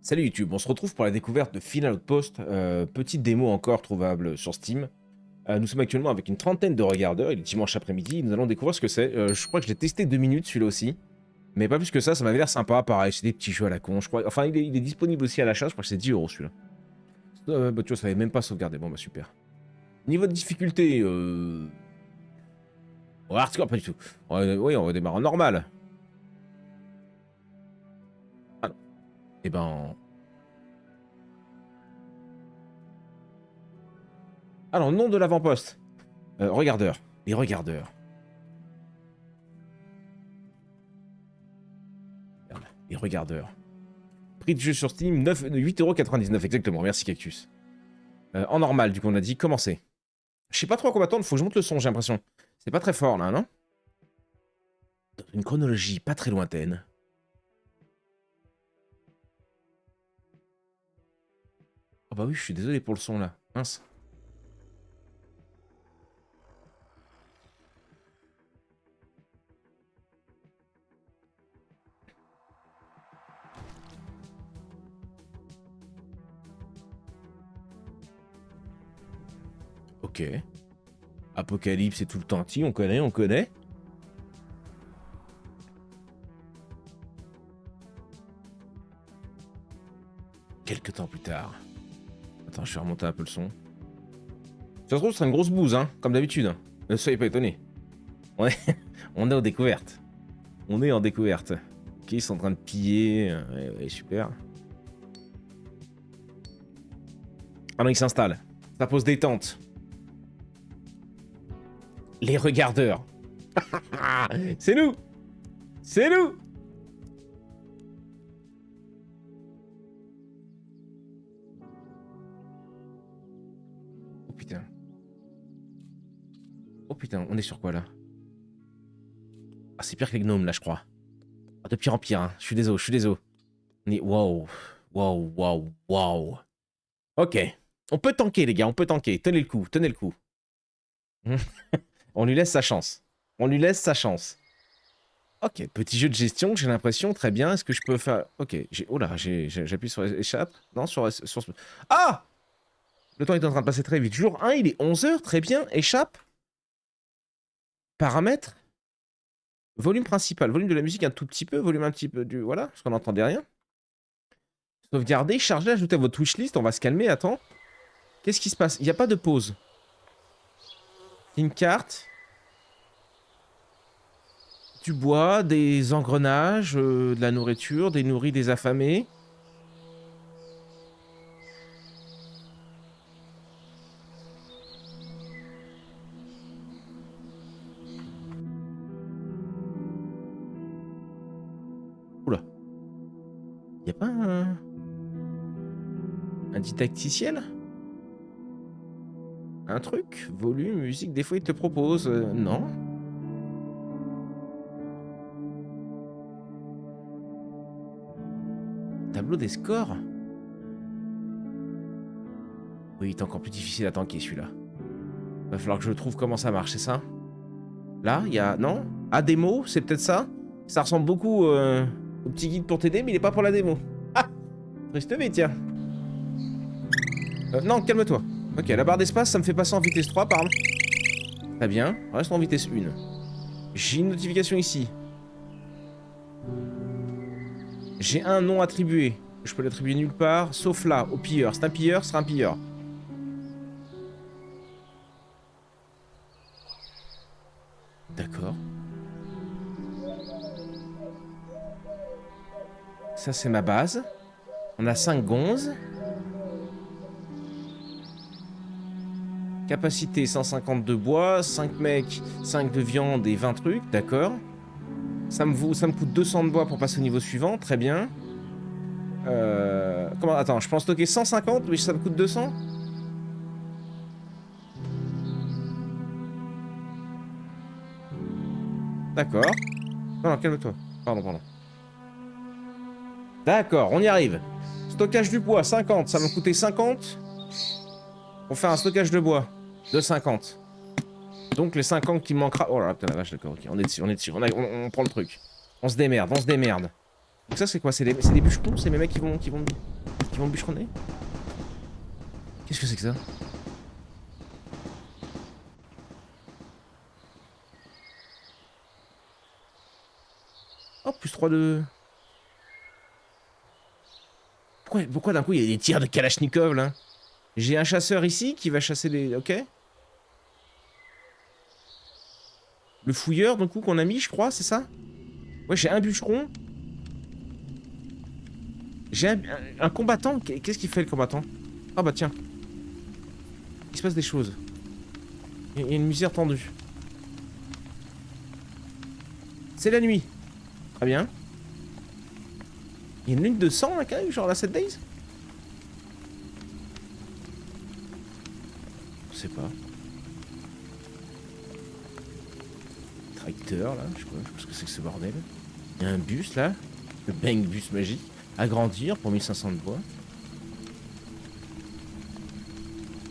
Salut YouTube, on se retrouve pour la découverte de Final Outpost, petite démo encore trouvable sur Steam. Nous sommes actuellement avec une trentaine de regardeurs, il est dimanche après-midi, nous allons découvrir ce que c'est. Je crois que je l'ai testé 2 minutes celui-là aussi, mais pas plus que ça m'avait l'air sympa, pareil, c'est des petits jeux à la con, je crois. Enfin, il est disponible aussi à l'achat, je crois que c'est 10 € celui-là. Bah tu vois, ça n'avait même pas sauvegardé, bon bah super. Niveau de difficulté, oh, hardcore, pas du tout. Oui, on va démarrer en normal. Ah non. Eh ben... Alors, nom de l'avant-poste. Regardeur. Les regardeurs. Merde, les regardeurs. Prix de jeu sur Steam, 8,99 € exactement. Merci Cactus. En normal, du coup, on a dit commencer. Je sais pas trop à quoi m'attendre, faut que je monte le son, j'ai l'impression. C'est pas très fort, là, non? Dans une chronologie pas très lointaine. Oh bah oui, je suis désolé pour le son, là. Mince. Ok. Apocalypse et tout le temps on connaît, on connaît. Quelques temps plus tard. Attends, je vais remonter un peu le son. Ça se trouve, c'est une grosse bouse, hein, comme d'habitude. Ne soyez pas étonnés. On est... on est en découverte. On est en découverte. Ok, ils sont en train de piller. Ouais, super. Ah non, ils s'installent. Ça pose des tentes. Les regardeurs. C'est nous. C'est nous. Oh putain. Oh putain, on est sur quoi là? Ah, c'est pire que les gnomes là, je crois. Ah, de pire en pire, hein. Je suis désolé, je suis désolé. On est... Waouh. Waouh, waouh, waouh. Ok. On peut tanker, les gars, on peut tanker. Tenez le coup, tenez le coup. On lui laisse sa chance. On lui laisse sa chance. Ok, petit jeu de gestion, j'ai l'impression, très bien. Est-ce que je peux faire... Ok, oh là, j'appuie sur échappe. Non, sur... Ah! Le temps est en train de passer très vite. Jour 1, il est 11 h, très bien. Échappe. Paramètres. Volume principal. Volume de la musique un tout petit peu. Volume un petit peu du... Voilà, parce qu'on n'entendait rien. Sauvegarder, charger, ajouter à votre wishlist. On va se calmer, attends. Qu'est-ce qui se passe? Il n'y a pas de pause. Une carte. Du bois, des engrenages, de la nourriture, des nourris, des affamés. Oula. Y a pas un didacticiel? Un truc? Volume, musique, des fois il te propose. Non. Tableau des scores? Oui, il est encore plus difficile à tanker celui-là. Va falloir que je trouve comment ça marche, c'est ça? Là, il y a... Non? Ah, démo, c'est peut-être ça? Ça ressemble beaucoup au petit guide pour t'aider, mais il est pas pour la démo. Ah! Triste mais tiens. Non, calme-toi. Ok, la barre d'espace, ça me fait passer en vitesse 3, pardon. Très bien, reste en vitesse 1. J'ai une notification ici. J'ai un nom attribué. Je peux l'attribuer nulle part, sauf là, au pilleur. C'est un pilleur, c'est un pilleur. D'accord. Ça, c'est ma base. On a 5 gonzes. Capacité 150 de bois, 5 mecs, 5 de viande et 20 trucs, d'accord. Ça me coûte 200 de bois pour passer au niveau suivant, très bien. Comment... Attends, je peux en stocker 150, mais ça me coûte 200. D'accord. Non, calme-toi. Pardon. D'accord, on y arrive. Stockage du bois, 50, ça m'a coûté 50. Pour faire un stockage de bois de 50. Donc les 50 qui manquera... Oh là là, putain la vache, d'accord, ok, on est dessus. On prend le truc. On se démerde. Donc ça c'est quoi? C'est des bûcherons? C'est mes mecs qui vont... qui vont bûcheronner. Qu'est-ce que c'est que ça? Oh, plus 3 de... Pourquoi d'un coup il y a des tirs de Kalachnikov là? J'ai un chasseur ici qui va chasser les... Ok. Le fouilleur, du coup, qu'on a mis, je crois, c'est ça? Ouais, j'ai un bûcheron. J'ai un combattant. Qu'est-ce qu'il fait, le combattant? Ah bah tiens. Il se passe des choses. Il y a une misère tendue. C'est la nuit. Très bien. Il y a une lune de sang, là, quand même, genre la 7 days? Je sais pas. Tracteur, là, je sais pas ce que c'est que ce bordel. Il y a un bus, là. Le Bang Bus magique. Agrandir pour 1500 de bois.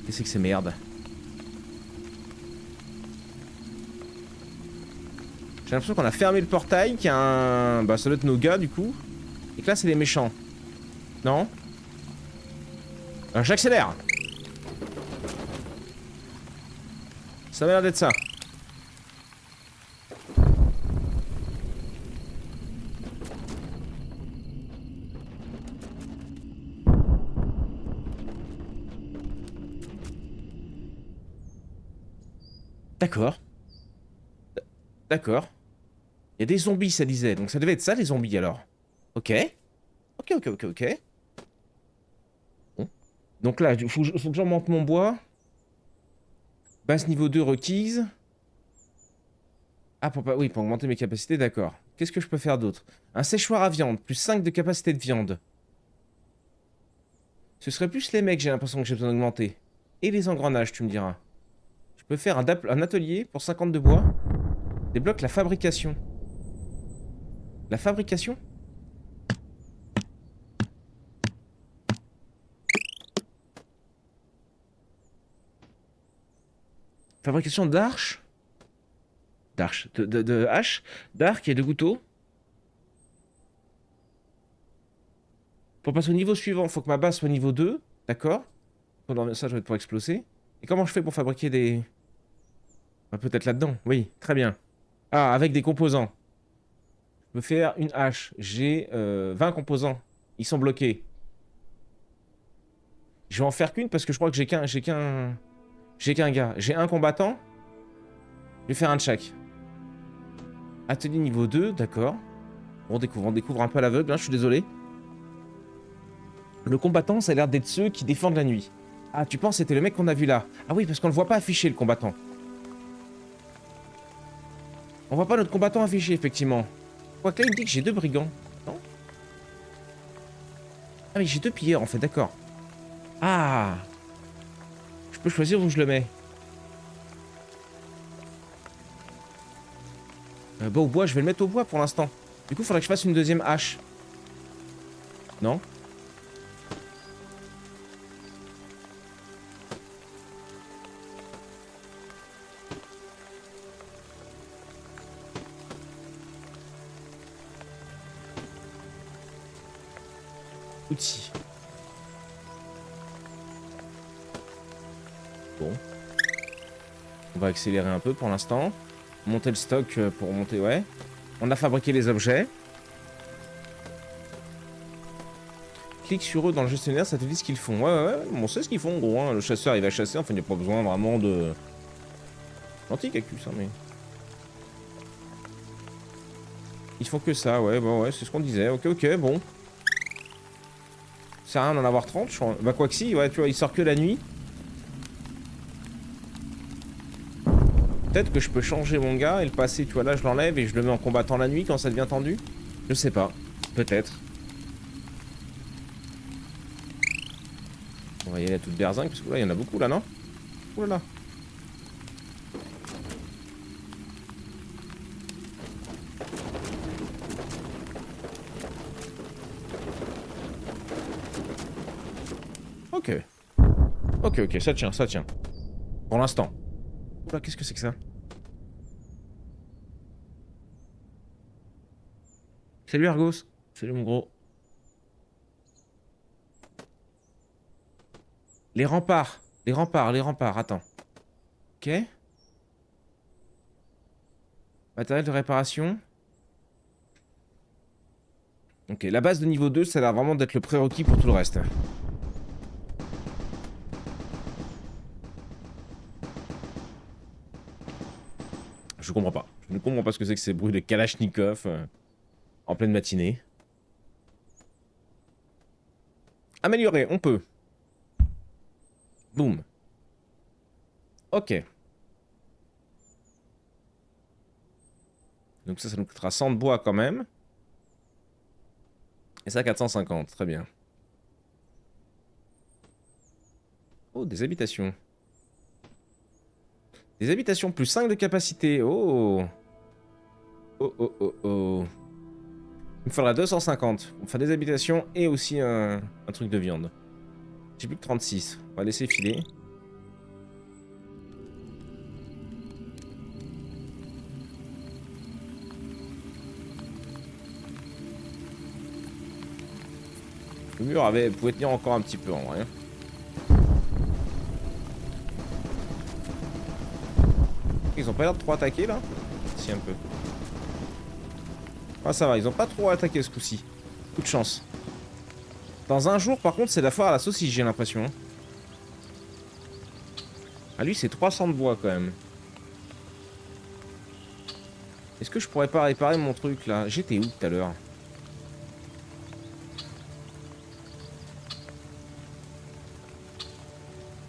Qu'est-ce que c'est que ces merdes? J'ai l'impression qu'on a fermé le portail, qu'il y a un... Bah ça doit être nos gars du coup. Et que là c'est les méchants. Non? Alors j'accélère. Ça m'a l'air d'être ça. D'accord. D'accord. Il y a des zombies ça disait. Donc ça devait être ça les zombies alors. Ok. Ok. Bon. Donc là, faut que j'augmente mon bois. Base niveau 2 requise. Ah, oui, pour augmenter mes capacités, d'accord. Qu'est-ce que je peux faire d'autre? Un séchoir à viande, plus 5 de capacité de viande. Ce serait plus les mecs, j'ai l'impression que j'ai besoin d'augmenter. Et les engrenages, tu me diras. Je peux faire un atelier pour 50 de bois. Débloque la fabrication. La fabrication? Fabrication d'arches? D'arches. De haches, d'arcs et de couteaux. Pour passer au niveau suivant, il faut que ma base soit niveau 2. D'accord. Pendant ça, je vais pouvoir exploser. Et comment je fais pour fabriquer des... Ah, peut-être là-dedans. Oui, très bien. Ah, avec des composants. Je peux faire une hache. J'ai 20 composants. Ils sont bloqués. Je vais en faire qu'une parce que je crois que j'ai qu'un gars. J'ai un combattant. Je vais faire un de chaque. Atelier niveau 2, d'accord. On découvre un peu à l'aveugle, hein, je suis désolé. Le combattant, ça a l'air d'être ceux qui défendent la nuit. Ah, tu penses que c'était le mec qu'on a vu là? Ah oui, parce qu'on le voit pas affiché, le combattant. On voit pas notre combattant affiché, effectivement. Quoique là, il me dit que j'ai 2 brigands. Non? Ah oui, j'ai 2 pilleurs, en fait, d'accord. Ah! Je peux choisir où je le mets. Bah, au bois, je vais le mettre au bois pour l'instant. Du coup, il faudrait que je fasse une deuxième hache. Non? Outils. Bon. On va accélérer un peu pour l'instant. Monter le stock pour monter, ouais. On a fabriqué les objets. Clique sur eux dans le gestionnaire, ça te dit ce qu'ils font. Ouais. On sait ce qu'ils font en gros. Hein. Le chasseur, il va chasser. Enfin, il n'y a pas besoin vraiment de... Gentil cactus, hein, mais... Ils font que ça, ouais, bon, ouais, c'est ce qu'on disait. Ok, bon. Ça sert à rien d'en avoir 30, je crois. Bah, quoi que si, ouais, tu vois, il sort que la nuit. Peut-être que je peux changer mon gars et le passer, tu vois, là, je l'enlève et je le mets en combattant la nuit quand ça devient tendu. Je sais pas. Peut-être. On va y aller à toute berzingue, parce que là, il y en a beaucoup, là, non? Ouh là là. Ok. Ok, ça tient, ça tient. Pour l'instant. Oula, qu'est-ce que c'est que ça? Salut Argos. Salut mon gros. Les remparts. Les remparts, les remparts. Attends. Ok. Matériel de réparation. Ok, la base de niveau 2, ça a l'air vraiment d'être le prérequis pour tout le reste. Je comprends pas. Je ne comprends pas ce que c'est que ces bruits de Kalachnikov en pleine matinée. Améliorer, on peut. Boum. Ok. Donc ça nous coûtera 100 de bois quand même. Et ça, 450. Très bien. Oh, des habitations. Des habitations plus 5 de capacité. Oh. Oh, oh, oh, oh. Il me faudra 250. On fait des habitations et aussi un truc de viande. J'ai plus que 36. On va laisser filer. Le mur pouvait tenir encore un petit peu en vrai. Ils ont pas l'air de trop attaquer là? Si, un peu. Ah, ça va, ils ont pas trop attaqué ce coup-ci. Coup de chance. Dans un jour, par contre, c'est la foire à la saucisse, j'ai l'impression. Ah, lui, c'est 300 de bois quand même. Est-ce que je pourrais pas réparer mon truc là? J'étais où tout à l'heure?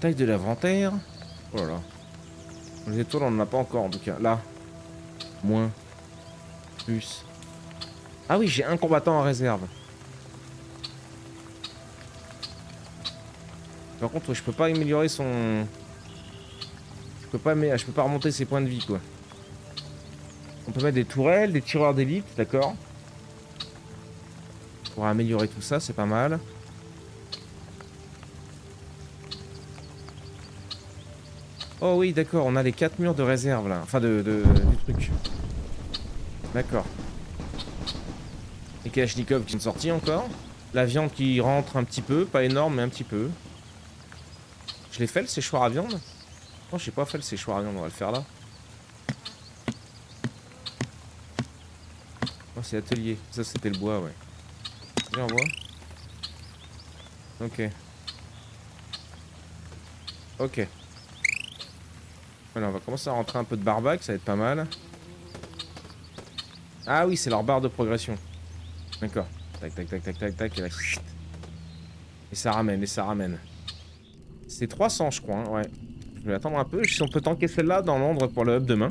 Taille de l'inventaire. Oh là là. Les étoiles, on en a pas encore en tout cas. Là. Moins. Plus. Ah oui, j'ai un combattant en réserve. Par contre, ouais, je peux pas améliorer son... Je peux pas remonter ses points de vie, quoi. On peut mettre des tourelles, des tireurs d'élite, d'accord. Pour améliorer tout ça, c'est pas mal. Oh oui, d'accord, on a les 4 murs de réserve, là. Enfin, du truc. D'accord. Les Kalachnikov qui sont sortis encore. La viande qui rentre un petit peu, pas énorme, mais un petit peu. Je l'ai fait, le séchoir à viande? Non, j'ai pas fait le séchoir à viande, on va le faire là. Oh, c'est l'atelier. Ça, c'était le bois, ouais. Viens, on voit. Ok. Ok. Voilà, on va commencer à rentrer un peu de barbac, ça va être pas mal. Ah oui, c'est leur barre de progression. D'accord. Tac, tac, tac, tac, tac, tac. Et ça ramène, et ça ramène. C'est 300, je crois, hein, ouais. Je vais attendre un peu. Si on peut tanker celle-là dans Londres pour le hub demain.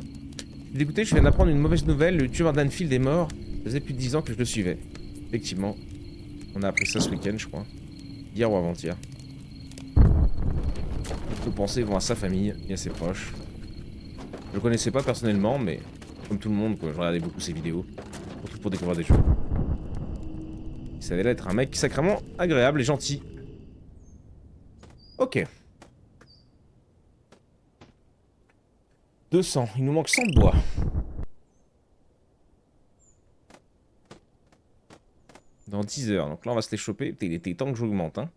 Dégoûté, je viens d'apprendre une mauvaise nouvelle. Le tueur d'Anfield est mort. Ça faisait plus de 10 ans que je le suivais. Effectivement. On a appris ça ce week-end, je crois. Hier ou avant-hier. Nos pensées vont à sa famille et à ses proches. Je le connaissais pas personnellement, mais comme tout le monde, quoi, je regardais beaucoup ses vidéos. Surtout pour découvrir des jeux. Il savait être un mec sacrément agréable et gentil. Ok. 200. Il nous manque 100 de bois. Dans 10 heures. Donc là, on va se les choper. Putain, il était temps que j'augmente, hein.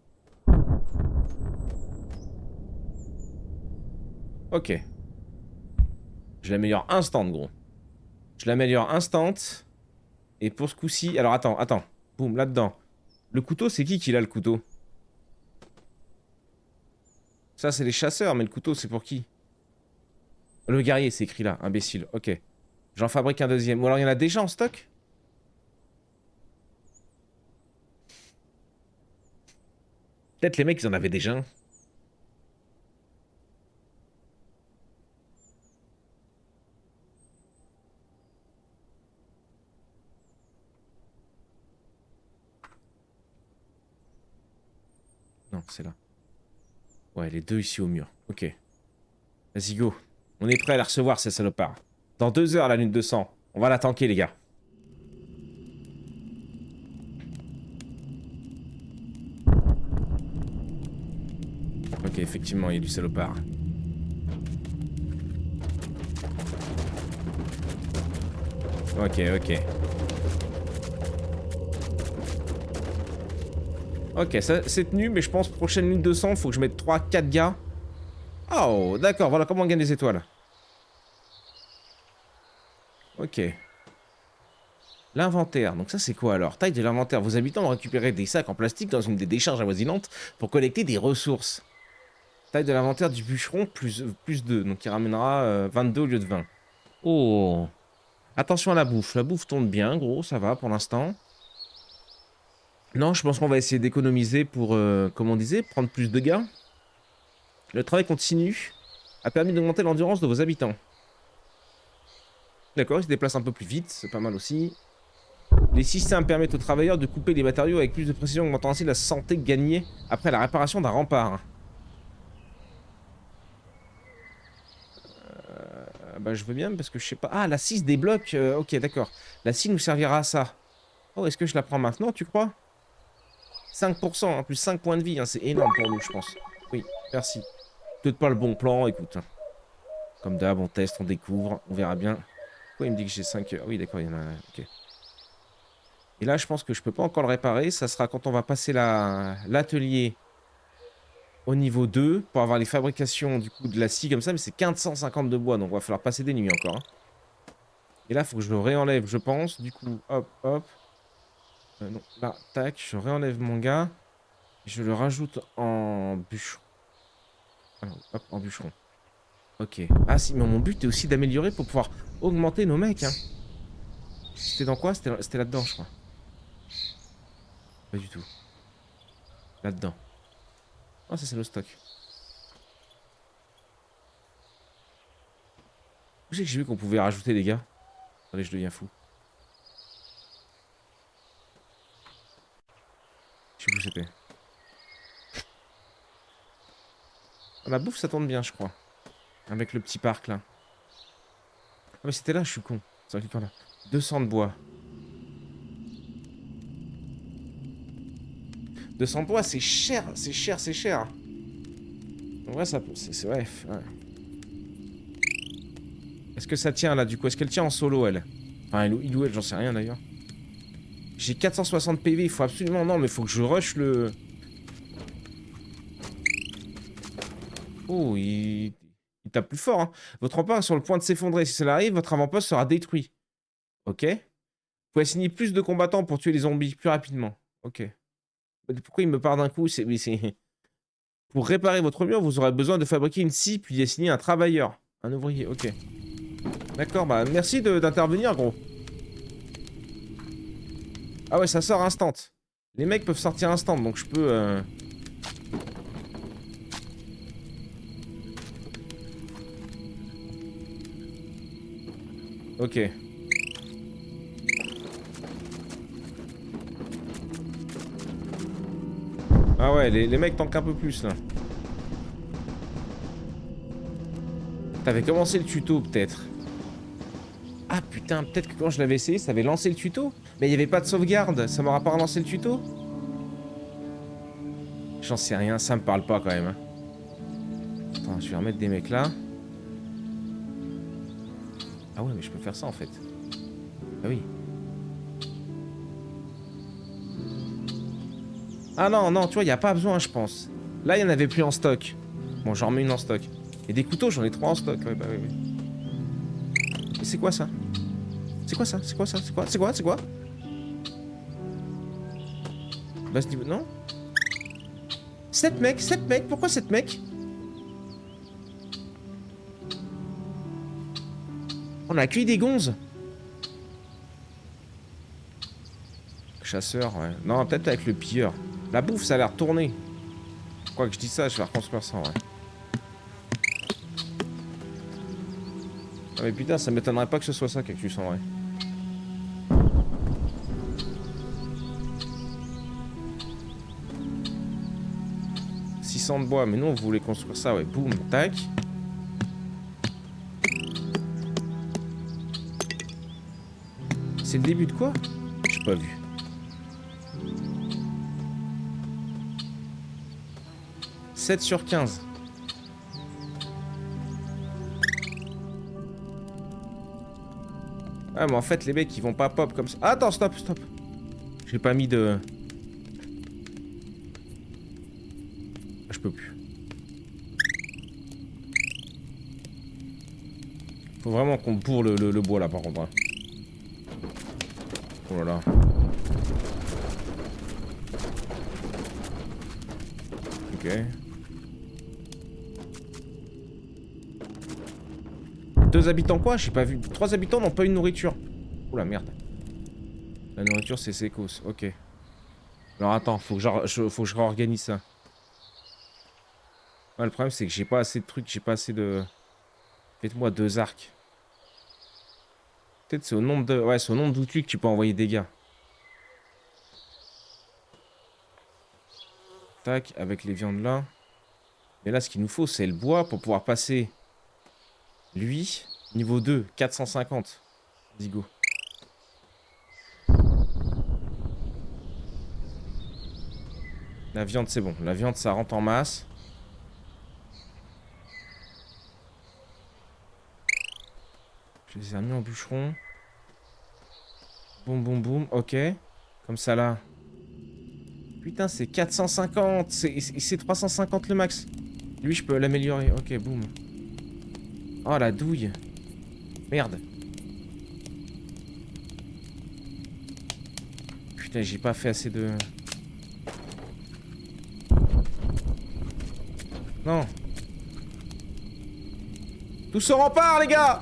Ok. Je l'améliore instant, gros. Je l'améliore instant. Et pour ce coup-ci... Alors, attends. Boum, là-dedans. Le couteau, c'est qui l'a, le couteau? Ça, c'est les chasseurs, mais le couteau, c'est pour qui? Le guerrier, c'est écrit là. Imbécile. Ok. J'en fabrique un deuxième. Ou alors, il y en a déjà en stock? Peut-être les mecs, ils en avaient déjà un. Non, c'est là. Ouais, les deux ici au mur. Ok. Vas-y, go. On est prêt à la recevoir, ces salopards. Dans 2 heures, la lune de sang. On va la tanker, les gars. Ok, effectivement, il y a du salopard. Ok. Ok, ça c'est tenu, mais je pense prochaine ligne de sang, faut que je mette 3-4 gars. Oh, d'accord, voilà comment on gagne des étoiles. Ok. L'inventaire, donc ça c'est quoi alors? Taille de l'inventaire. Vos habitants ont récupéré des sacs en plastique dans une des décharges avoisinantes pour collecter des ressources. Taille de l'inventaire du bûcheron, plus 2, donc il ramènera 22 au lieu de 20. Oh. Attention à la bouffe. La bouffe tourne bien, gros, ça va pour l'instant. Non, je pense qu'on va essayer d'économiser pour, comme on disait, prendre plus de gars. Le travail continu a permis d'augmenter l'endurance de vos habitants. D'accord, ils se déplacent un peu plus vite, c'est pas mal aussi. Les systèmes permettent aux travailleurs de couper les matériaux avec plus de précision, augmentant ainsi la santé gagnée après la réparation d'un rempart. Bah je veux bien parce que je sais pas... Ah, la 6 débloque, ok d'accord. La 6 nous servira à ça. Oh, est-ce que je la prends maintenant, tu crois? 5%, hein, plus 5 points de vie, hein, c'est énorme pour nous, je pense. Oui, merci. Peut-être pas le bon plan, écoute. Comme d'hab, on teste, on découvre, on verra bien. Pourquoi il me dit que j'ai 5... Ah oui, d'accord, il y en a... Ok. Et là, je pense que je peux pas encore le réparer. Ça sera quand on va passer l'atelier au niveau 2 pour avoir les fabrications du coup de la scie comme ça. Mais c'est 1550 de bois, donc il va falloir passer des nuits encore. Hein. Et là, il faut que je le réenlève, je pense. Du coup, hop, hop. Non, là, tac, je réenlève mon gars. Je le rajoute en bûcheron. Ah non, hop, en bûcheron. Ok. Ah si, mais mon but est aussi d'améliorer pour pouvoir augmenter nos mecs. Hein. C'était dans quoi? C'était là-dedans, je crois. Pas du tout. Là-dedans. Ah, ça c'est le stock. Où c'est que j'ai vu qu'on pouvait rajouter des gars? Attendez, je deviens fou. Je sais plus où c'était. Ah, la bouffe, ça tourne bien, je crois. Avec le petit parc, là. Ah, mais c'était là, je suis con. C'est quelque part là. 200 de bois. 200 de bois, c'est cher, c'est cher, c'est cher. En vrai, ça... C'est ouais. Est-ce que ça tient, là, du coup? Est-ce qu'elle tient en solo, elle? Enfin, il ou elle, j'en sais rien, d'ailleurs. J'ai 460 PV, il faut absolument... Non, mais il faut que je rush le... Oh, il tape plus fort, hein. Votre rempart est sur le point de s'effondrer. Si cela arrive, votre avant-poste sera détruit. Ok. Vous pouvez assigner plus de combattants pour tuer les zombies plus rapidement. Ok. Pourquoi il me part d'un coup? Pour réparer votre mur, vous aurez besoin de fabriquer une scie, puis d'y assigner un travailleur. Un ouvrier, ok. D'accord, bah merci d'intervenir, gros. Ah ouais, ça sort instant. Les mecs peuvent sortir instant, donc je peux... Ok. Ah ouais, les mecs tankent un peu plus, là. T'avais commencé le tuto, peut-être. Ah putain, peut-être que quand je l'avais essayé, ça avait lancé le tuto. Mais il n'y avait pas de sauvegarde, ça m'aura pas relancé le tuto. J'en sais rien, ça me parle pas quand même. Hein. Attends, je vais remettre des mecs là. Ah ouais, mais je peux faire ça en fait. Ah oui. Ah non, non, tu vois, il n'y a pas besoin, je pense. Là, il n'y en avait plus en stock. Bon, j'en remets une en stock. Et des couteaux, j'en ai 3 en stock. Ouais, bah oui, oui. Mais c'est quoi ça? C'est quoi ça? C'est quoi ça? C'est quoi? C'est quoi? C'est quoi? Bah, ce niveau... Non? 7 mecs? 7 mecs? Pourquoi 7 mecs? On a accueilli des gonzes. Chasseur, ouais. Non, peut-être avec le pilleur. La bouffe, ça a l'air tourné. Quoi que je dis ça, je vais reconstruire ça, ouais. Ah mais putain, ça m'étonnerait pas que ce soit ça, Cactus, en vrai. « 600 de bois, mais nous, on voulait construire ça, ouais. Boum, tac. C'est le début de quoi? J'ai pas vu. « 7 sur 15. » Ah, mais en fait, les mecs, ils vont pas pop comme ça. Ah, attends, stop, stop. J'ai pas mis de... Je peux plus. Faut vraiment qu'on bourre le bois là par contre. Hein. Oh là là. Ok. 2 habitants quoi? J'ai pas vu. 3 habitants n'ont pas eu de nourriture. Oula merde. La nourriture c'est sécos. Ok. Alors attends, faut que je réorganise ça. Ouais, le problème c'est que j'ai pas assez de trucs, j'ai pas assez de... Faites-moi 2 arcs. Peut-être c'est au nombre de... Ouais, c'est au nombre d'outils que tu peux envoyer des dégâts. Tac, avec les viandes là. Mais là, ce qu'il nous faut, c'est le bois pour pouvoir passer... Lui, niveau 2, 450. Let's go. La viande, c'est bon. La viande, ça rentre en masse. Je les ai remis en bûcheron. Boum, boum, boum. Ok. Comme ça, là. Putain, c'est 450. C'est 350 le max. Lui, je peux l'améliorer. Ok, boum. Oh, la douille. Merde. Putain, j'ai pas fait assez de... Non. Tout se rempart, les gars.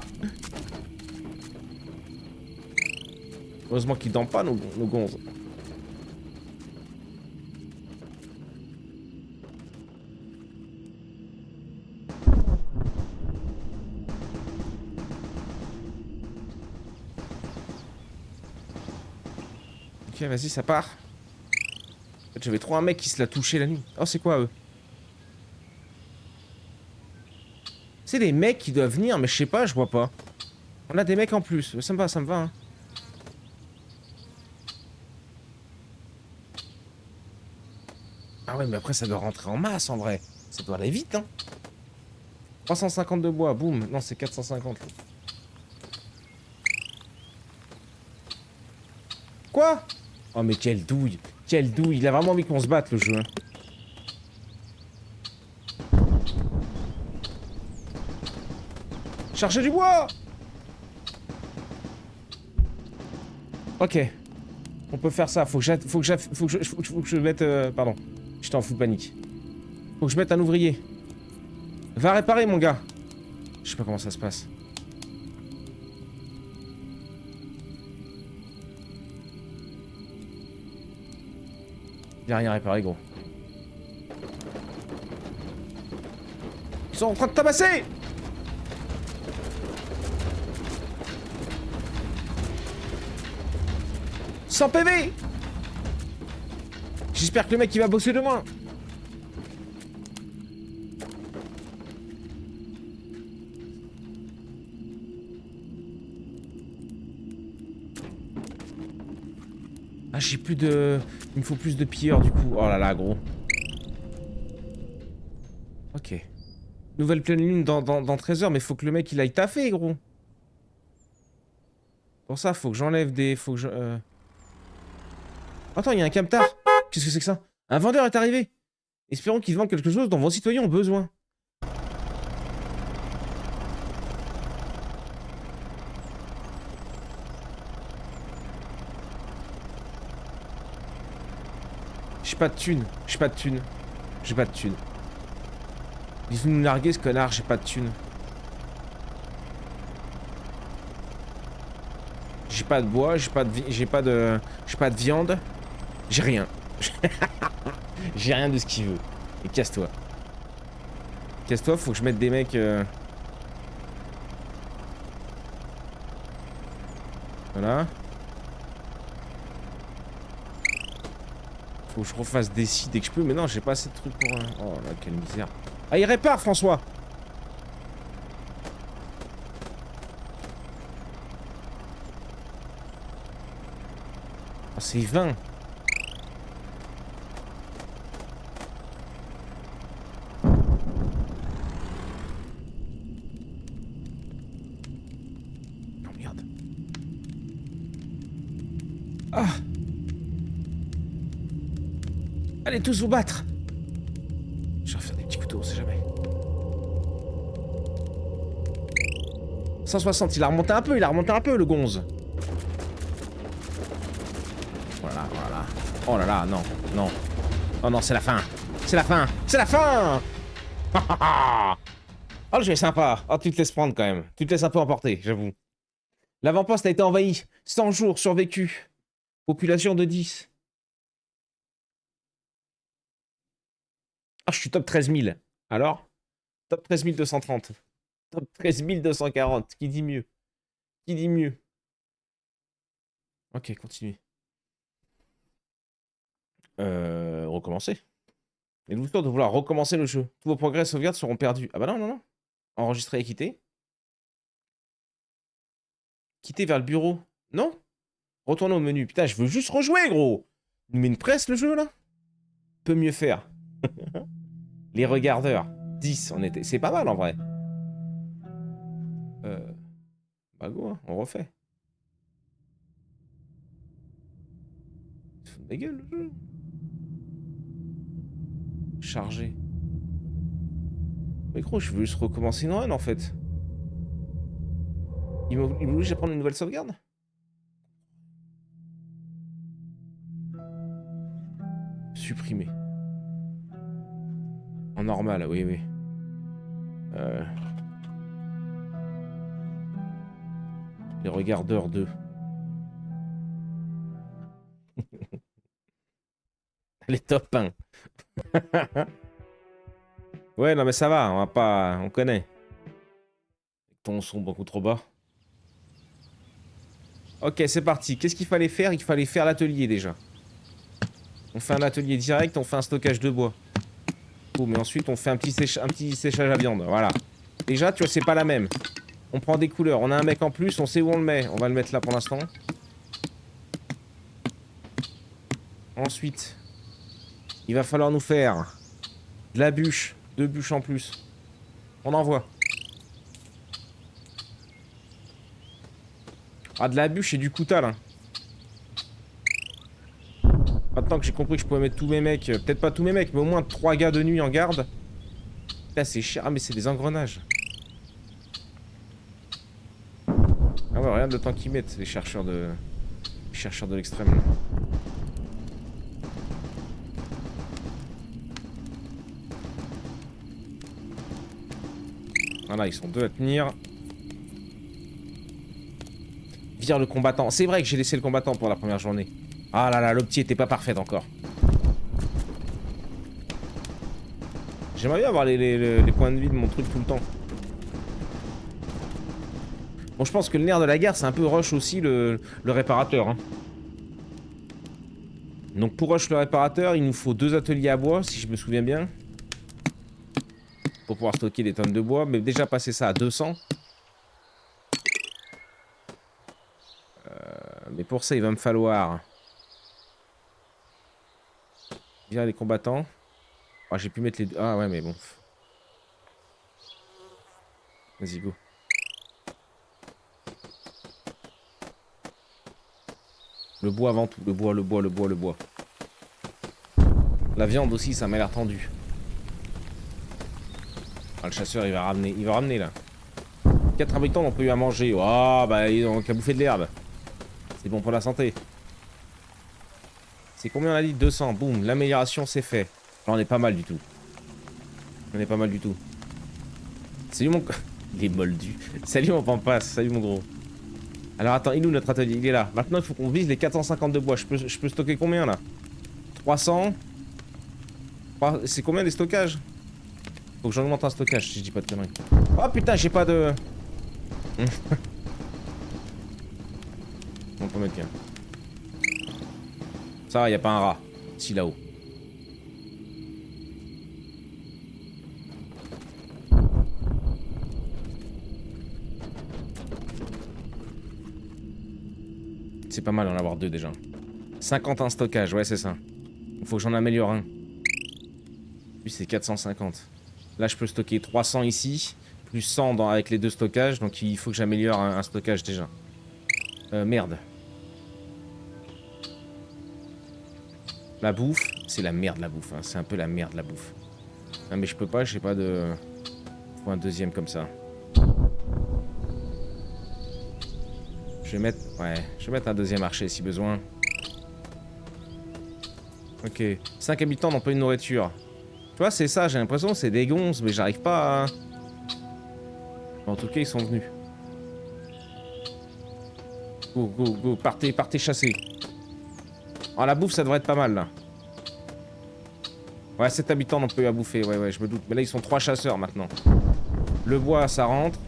Heureusement qu'ils dampent pas, nos gonzes. Ok, vas-y, ça part. En fait, j'avais trop un mec qui se l'a touché la nuit. Oh, c'est quoi, eux? C'est des mecs qui doivent venir, mais je sais pas, je vois pas. On a des mecs en plus. Ça me va, hein. Ah ouais, mais après, ça doit rentrer en masse, en vrai. Ça doit aller vite, hein. 350 de bois, boum. Non, c'est 450. Là. Quoi? Oh, mais quelle douille. Quelle douille. Il a vraiment envie qu'on se batte, le jeu. Hein. Cherchez du bois. Ok. On peut faire ça. Faut que je mette... pardon. J'étais en full panique. Faut que je mette un ouvrier. Va réparer, mon gars. Je sais pas comment ça se passe. Il a rien réparé, gros. Ils sont en train de tabasser. Sans PV. J'espère que le mec il va bosser demain. Ah, j'ai plus de... Il me faut plus de pilleurs du coup. Oh là là, gros. Ok. Nouvelle pleine lune dans 13 heures, mais faut que le mec il aille taffer, gros. Pour ça, faut que j'enlève des... Faut que je... Attends, il y a un camtar. Qu'est-ce que c'est que ça? Un vendeur est arrivé. Espérons qu'il vend quelque chose dont vos citoyens ont besoin. J'ai pas de thunes. J'ai pas de thunes. J'ai pas de thunes. Il veut nous larguer ce connard, j'ai pas de thunes. J'ai pas de bois, j'ai pas de viande. J'ai rien. J'ai rien de ce qu'il veut. Et casse-toi. Casse-toi, faut que je mette des mecs... Voilà. Faut que je refasse des scies dès que je peux, mais non, j'ai pas assez de trucs pour... Oh là, quelle misère. Ah, il répare, François. Oh, c'est 20. Oh merde. Ah. Allez tous vous battre. Je vais bientôt, on sait jamais. 160, il a remonté un peu, le gonze. Voilà, voilà. Oh là là, non, non. Oh non, c'est la fin. C'est la fin. C'est la fin. Oh, le jeu est sympa. Oh, tu te laisses prendre quand même. Tu te laisses un peu emporter, j'avoue. L'avant-poste a été envahi. 100 jours survécu. Population de 10. Ah, je suis top 13 000. Alors? Top 13 230. Top 13 240. Qui dit mieux? Qui dit mieux? Ok, continuez. Recommencer. Et vous de vouloir recommencer le jeu. Tous vos progrès et sauvegardes seront perdus. Ah bah non, non, non. Enregistrer et quitter. Quitter vers le bureau. Non? Retourner au menu. Putain, je veux juste rejouer, gros. Il nous met une presse, le jeu, là? Peut mieux faire. Les regardeurs. 10, on était... C'est pas mal, en vrai. Bah go, hein, on refait. Il se fout de ma gueule, le jeu. Chargé. Mais gros, je veux juste recommencer une run, en fait. Il m'oblige à prendre une nouvelle sauvegarde? Supprimer. En normal, oui, oui. Les regardeurs 2. Les top 1. Ouais, non mais ça va, on va pas... On connaît. Ton son beaucoup trop bas. Ok, c'est parti. Qu'est-ce qu'il fallait faire? Il fallait faire l'atelier déjà. On fait un atelier direct, on fait un stockage de bois. Oh, mais ensuite on fait un petit séchage à viande, voilà. Déjà, tu vois, c'est pas la même. On prend des couleurs, on a un mec en plus, on sait où on le met. On va le mettre là pour l'instant. Ensuite, il va falloir nous faire de la bûche. 2 bûches en plus. On envoie. Ah, de la bûche et du coutal. Hein. Maintenant que j'ai compris que je pouvais mettre tous mes mecs, peut-être pas tous mes mecs, mais au moins 3 gars de nuit en garde. Là, c'est cher. Ah, mais c'est des engrenages. Ah ouais, regarde le temps qu'ils mettent, les chercheurs de... Les chercheurs de l'extrême. Voilà, ils sont 2 à tenir. Vire le combattant. C'est vrai que j'ai laissé le combattant pour la première journée. Ah là là, l'opti était pas parfaite encore. J'aimerais bien avoir les points de vie de mon truc tout le temps. Bon, je pense que le nerf de la guerre, c'est un peu rush aussi le réparateur. Hein. Donc pour rush le réparateur, il nous faut 2 ateliers à bois, si je me souviens bien. Pour pouvoir stocker des tonnes de bois. Mais déjà passer ça à 200. Mais pour ça, il va me falloir... virer les combattants. Oh, j'ai pu mettre les deux... Ah ouais, mais bon. Vas-y, go. Le bois avant tout. Le bois, le bois, le bois, le bois. La viande aussi, ça m'a l'air tendu. Ah, le chasseur, il va ramener là. 4 habitants n'ont pas eu à manger. Ah, bah, ils ont qu'à bouffer de l'herbe. C'est bon pour la santé. C'est combien on a dit? 200. Boum, l'amélioration, c'est fait. Là, on est pas mal du tout. On est pas mal du tout. Salut mon... Il est moldu. Salut mon pampas. Salut mon gros. Alors attends, il est où notre atelier? Il est là. Maintenant, il faut qu'on vise les 450 de bois. Je peux stocker combien là? 300. C'est combien des stockages? Faut que j'augmente un stockage si je dis pas de conneries. Oh putain, j'ai pas de... On peut mettre bien. Ça va, y a pas un rat. Si là-haut. C'est pas mal d'en avoir 2 déjà. 51 stockage, ouais c'est ça. Il faut que j'en améliore un. Lui c'est 450. Là je peux stocker 300 ici, plus 100 avec les 2 stockages, donc il faut que j'améliore un stockage déjà. Merde. La bouffe, c'est la merde la bouffe, hein. C'est un peu la merde la bouffe. Ah mais je peux pas, j'ai pas de... Faut un deuxième comme ça. Je vais mettre... Ouais, je vais mettre un deuxième archer si besoin. Ok. 5 habitants n'ont pas une nourriture. Tu vois, c'est ça, j'ai l'impression que c'est des gonzes, mais j'arrive pas à... En tout cas, ils sont venus. Go, go, go, partez, partez chasser. Oh, la bouffe, ça devrait être pas mal, là. Ouais, 7 habitants n'ont pas eu à bouffer, ouais, je me doute. Mais là, ils sont 3 chasseurs, maintenant. Le bois, ça rentre.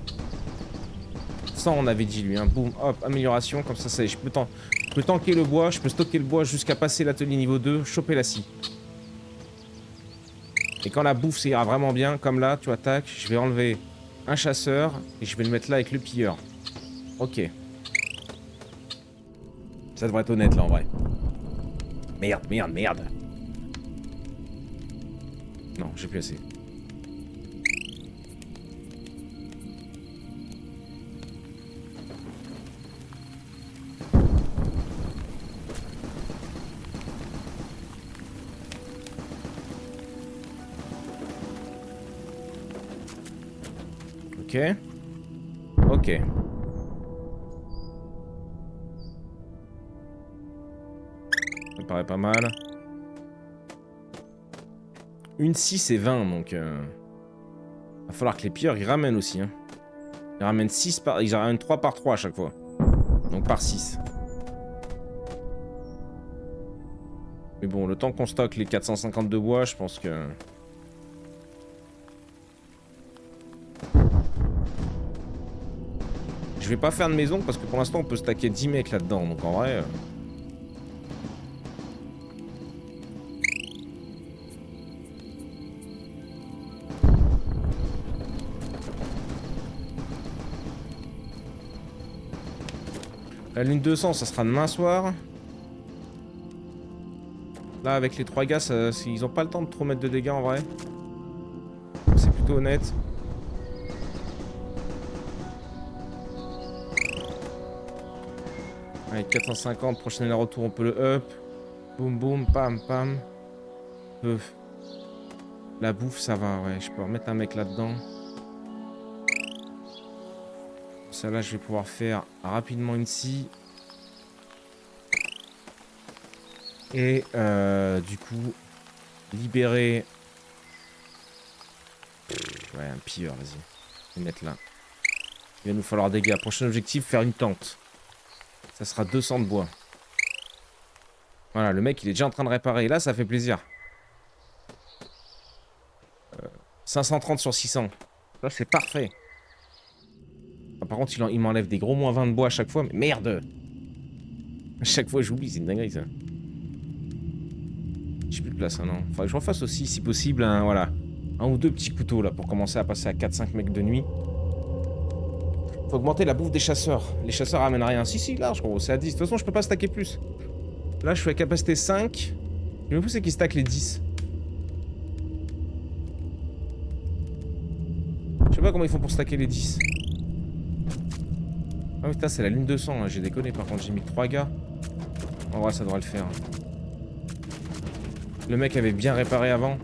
100, on avait dit, lui, hein. Boum, hop, amélioration, comme ça, je peux tanker le bois, je peux stocker le bois jusqu'à passer l'atelier niveau 2, choper la scie. Et quand la bouffe, ça ira vraiment bien, comme là, tu attaques, je vais enlever un chasseur, et je vais le mettre là avec le pilleur. Ok. Ça devrait être honnête, là, en vrai. Merde, merde, merde. Non, j'ai plus assez. Ok. Ok. Ça me paraît pas mal. Une 6 et 20, donc... Va falloir que les pilleurs, ils ramènent aussi, hein. Ils ramènent 6 par... Ils ramènent 3 par 3 à chaque fois. Donc par 6. Mais bon, le temps qu'on stocke les 450 de bois, je pense que... Je vais pas faire de maison parce que pour l'instant on peut stacker 10 mecs là-dedans, donc en vrai... La lune 200, ça sera demain soir. Là, avec les 3 gars, ils ont pas le temps de trop mettre de dégâts en vrai. C'est plutôt honnête. Allez, 450, prochain aller-retour, on peut le up. Boum boum, pam pam. La bouffe, ça va, ouais. Je peux remettre un mec là-dedans. Ça, là, je vais pouvoir faire rapidement une scie. Et du coup, libérer... Ouais, un pilleur, vas-y. Je vais mettre là. Il va nous falloir des gars. Prochain objectif, faire une tente. Ça sera 200 de bois. Voilà, le mec, il est déjà en train de réparer. Là, ça fait plaisir. 530 sur 600. Là, c'est parfait. Ah, par contre, il m'enlève des gros moins 20 de bois à chaque fois. Mais merde! À chaque fois, j'oublie. C'est une dinguerie, ça. J'ai plus de place, hein, non. Faudrait que je refasse aussi, si possible, voilà. Un ou deux petits couteaux, là, pour commencer à passer à 4-5 mecs de nuit. Faut augmenter la bouffe des chasseurs. Les chasseurs ramènent rien. Si, si, large, gros. C'est à 10. De toute façon, je peux pas stacker plus. Là, je suis à capacité 5. Je me fous, c'est qui stack les 10. Je sais pas comment ils font pour stacker les 10. Ah putain, c'est la lune 200, hein. J'ai déconné. Par contre, j'ai mis 3 gars. En vrai, ça devrait le faire. Le mec avait bien réparé avant.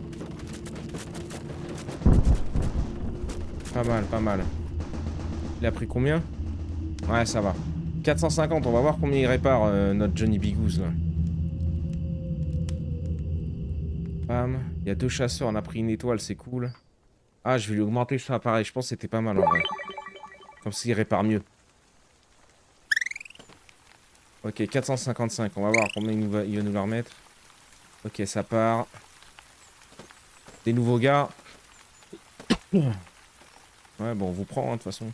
Pas mal, pas mal. Il a pris combien? Ouais, ça va. 450, on va voir combien il répare notre Johnny Bigouz là. Bam. Il y a 2 chasseurs, on a pris une étoile, c'est cool. Ah, je vais lui augmenter ça, pareil. Je pense que c'était pas mal en vrai. Comme s'il répare mieux. Ok, 455. On va voir combien il va nous la remettre. Ok, ça part. Des nouveaux gars. Ouais, bon, on vous prend, hein, de toute façon.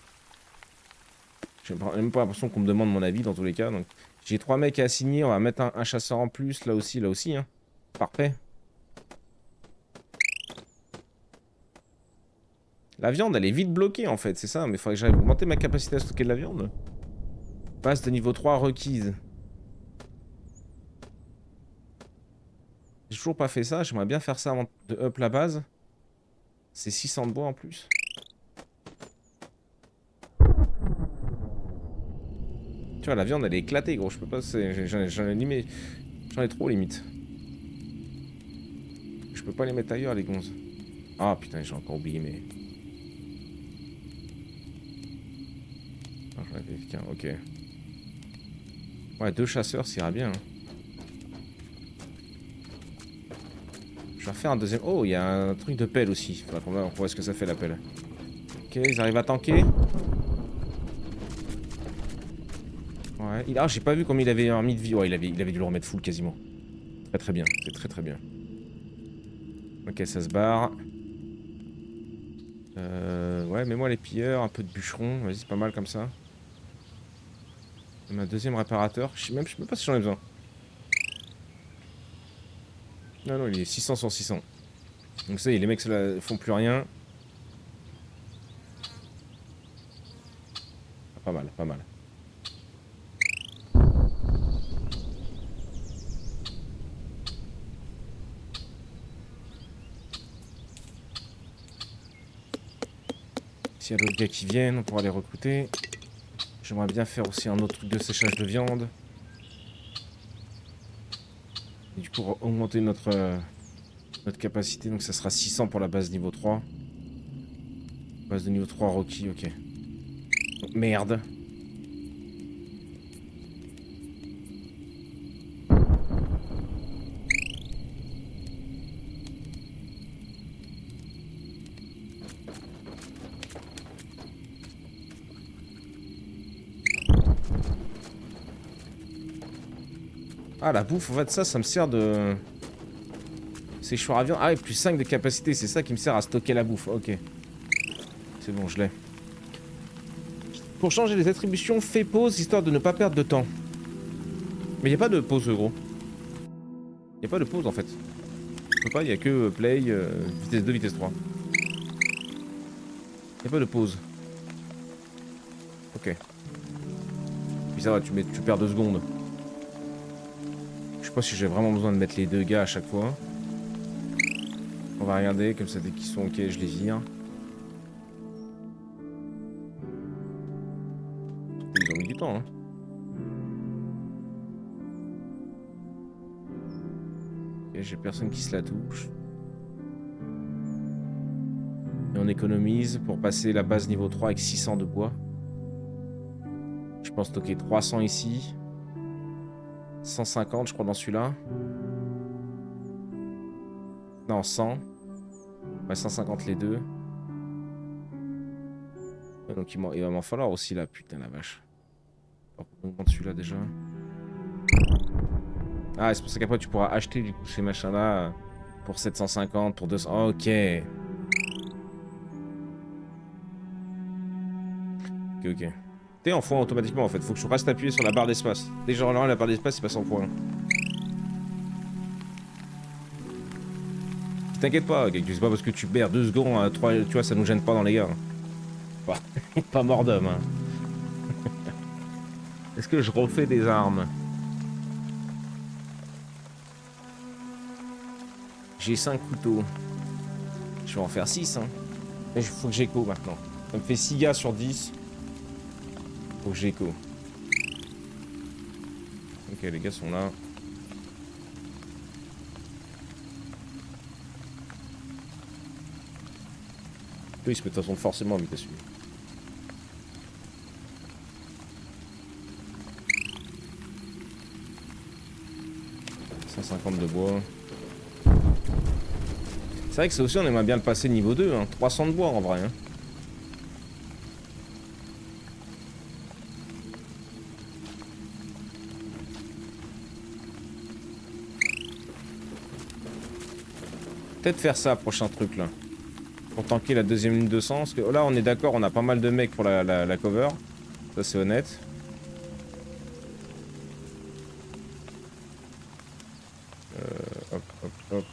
J'ai même pas l'impression qu'on me demande mon avis dans tous les cas. Donc, j'ai 3 mecs à assigner. On va mettre un chasseur en plus. Là aussi, hein. Parfait. La viande, elle est vite bloquée en fait, c'est ça. Mais il faudrait que j'aille augmenter ma capacité à stocker de la viande. Passe de niveau 3 requise. J'ai toujours pas fait ça. J'aimerais bien faire ça avant de up la base. C'est 600 de bois en plus. Tu vois, la viande, elle est éclatée, gros. Je peux pas. J'en ai trop limite. Je peux pas les mettre ailleurs, les gonzes. Ah putain, j'ai encore oublié, mais... Ah, j'en avais qu'un, ok. Ouais, 2 chasseurs, ça ira bien. Hein. Je vais refaire un deuxième... Oh, il y a un truc de pelle aussi. Faudra qu'on voit ce que ça fait la pelle. Ok, ils arrivent à tanker. Ouais, ah, j'ai pas vu combien il avait mis de vie. Ouais, il avait dû le remettre full quasiment. Très très bien, c'est très très bien. Ok, ça se barre. Ouais, mets-moi les pilleurs, un peu de bûcheron. Vas-y, c'est pas mal comme ça. Même un deuxième réparateur. Je sais même pas si j'en ai besoin. Non, non, il est 600 sur 600. Donc ça y est, les mecs font plus rien. Ah, pas mal, pas mal. S'il y a d'autres gars qui viennent, on pourra les recruter. J'aimerais bien faire aussi un autre truc de séchage de viande. Et du coup, augmenter notre capacité. Donc ça sera 600 pour la base niveau 3. Base de niveau 3 Rocky, ok. Donc, merde. Ah, la bouffe, en fait, ça me sert de... Séchoir à viande. Ah, et plus 5 de capacité, c'est ça qui me sert à stocker la bouffe. Ok. C'est bon, je l'ai. Pour changer les attributions, fais pause histoire de ne pas perdre de temps. Mais il n'y a pas de pause, gros. Il n'y a pas de pause, en fait. Je peux pas, il n'y a que play, vitesse 2, vitesse 3. Il n'y a pas de pause. Ok. Puis ça va, tu perds 2 secondes. Je sais pas si j'ai vraiment besoin de mettre les 2 gars à chaque fois. On va regarder, comme ça, dès qu'ils sont ok, je les vire. Ils ont mis du temps, hein. Ok, j'ai personne qui se la touche. Et on économise pour passer la base niveau 3 avec 600 de bois. Je pense stocker 300 ici. 150, je crois, dans celui-là. Non, 100. Ouais, 150 les deux. Donc il va m'en falloir aussi là, putain la vache. On augmente celui-là déjà. Ah, c'est pour ça qu'après tu pourras acheter du coup ces machins-là pour 750, pour 200. Ok. Ok, ok. T'es en point automatiquement en fait. Faut que je reste appuyé sur la barre d'espace. Dès que je relance la barre d'espace, il passe en point. T'inquiète pas, c'est pas parce que tu perds 2 secondes à 3, tu vois, ça nous gêne pas dans les gars. Pas mort d'homme, hein. Est-ce que je refais des armes? J'ai 5 couteaux. Je vais en faire 6, hein. Mais il faut que j'écho maintenant. Ça me fait 6 gars sur 10. Faut que j'écho. Ok, les gars sont là. Eux, ils se mettent de toute façon forcément vite à suivre. 150 de bois. C'est vrai que ça aussi, on aimerait bien le passer niveau 2. Hein. 300 de bois en vrai. Hein. Peut-être faire ça, prochain truc là. Pour tanker la deuxième ligne de sang. Parce que là, on est d'accord, on a pas mal de mecs pour la cover. Ça, c'est honnête. Hop, hop, hop.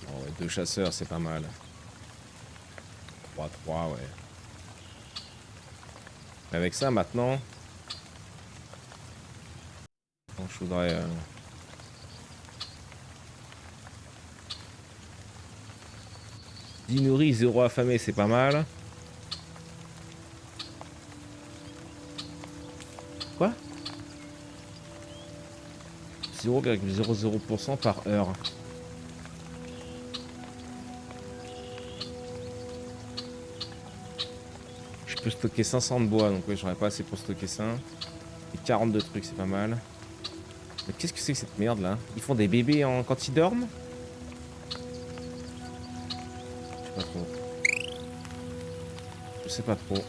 Oh, ouais, 2 chasseurs, c'est pas mal. 3-3, ouais. Avec ça, maintenant... Bon, je voudrais... 10 nourris, 0 affamés, c'est pas mal. Quoi? 0,00% par heure. Je peux stocker 500 de bois, donc ouais, j'aurais pas assez pour stocker ça. Et 42 trucs, c'est pas mal. Mais qu'est-ce que c'est que cette merde là? Ils font des bébés quand ils dorment? Je sais pas trop. Je sais pas trop.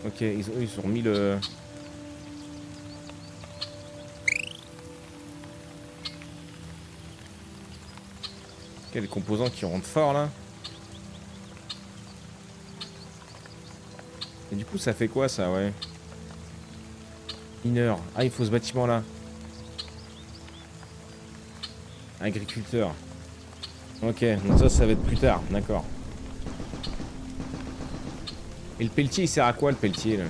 Ok, ils ont mis le... Quels composants qui rentrent fort là? Et du coup, ça fait quoi ça, ouais? Mineur. Ah, il faut ce bâtiment là. Agriculteur. Ok, donc ça va être plus tard, d'accord. Et le pelletier, il sert à quoi le pelletier là?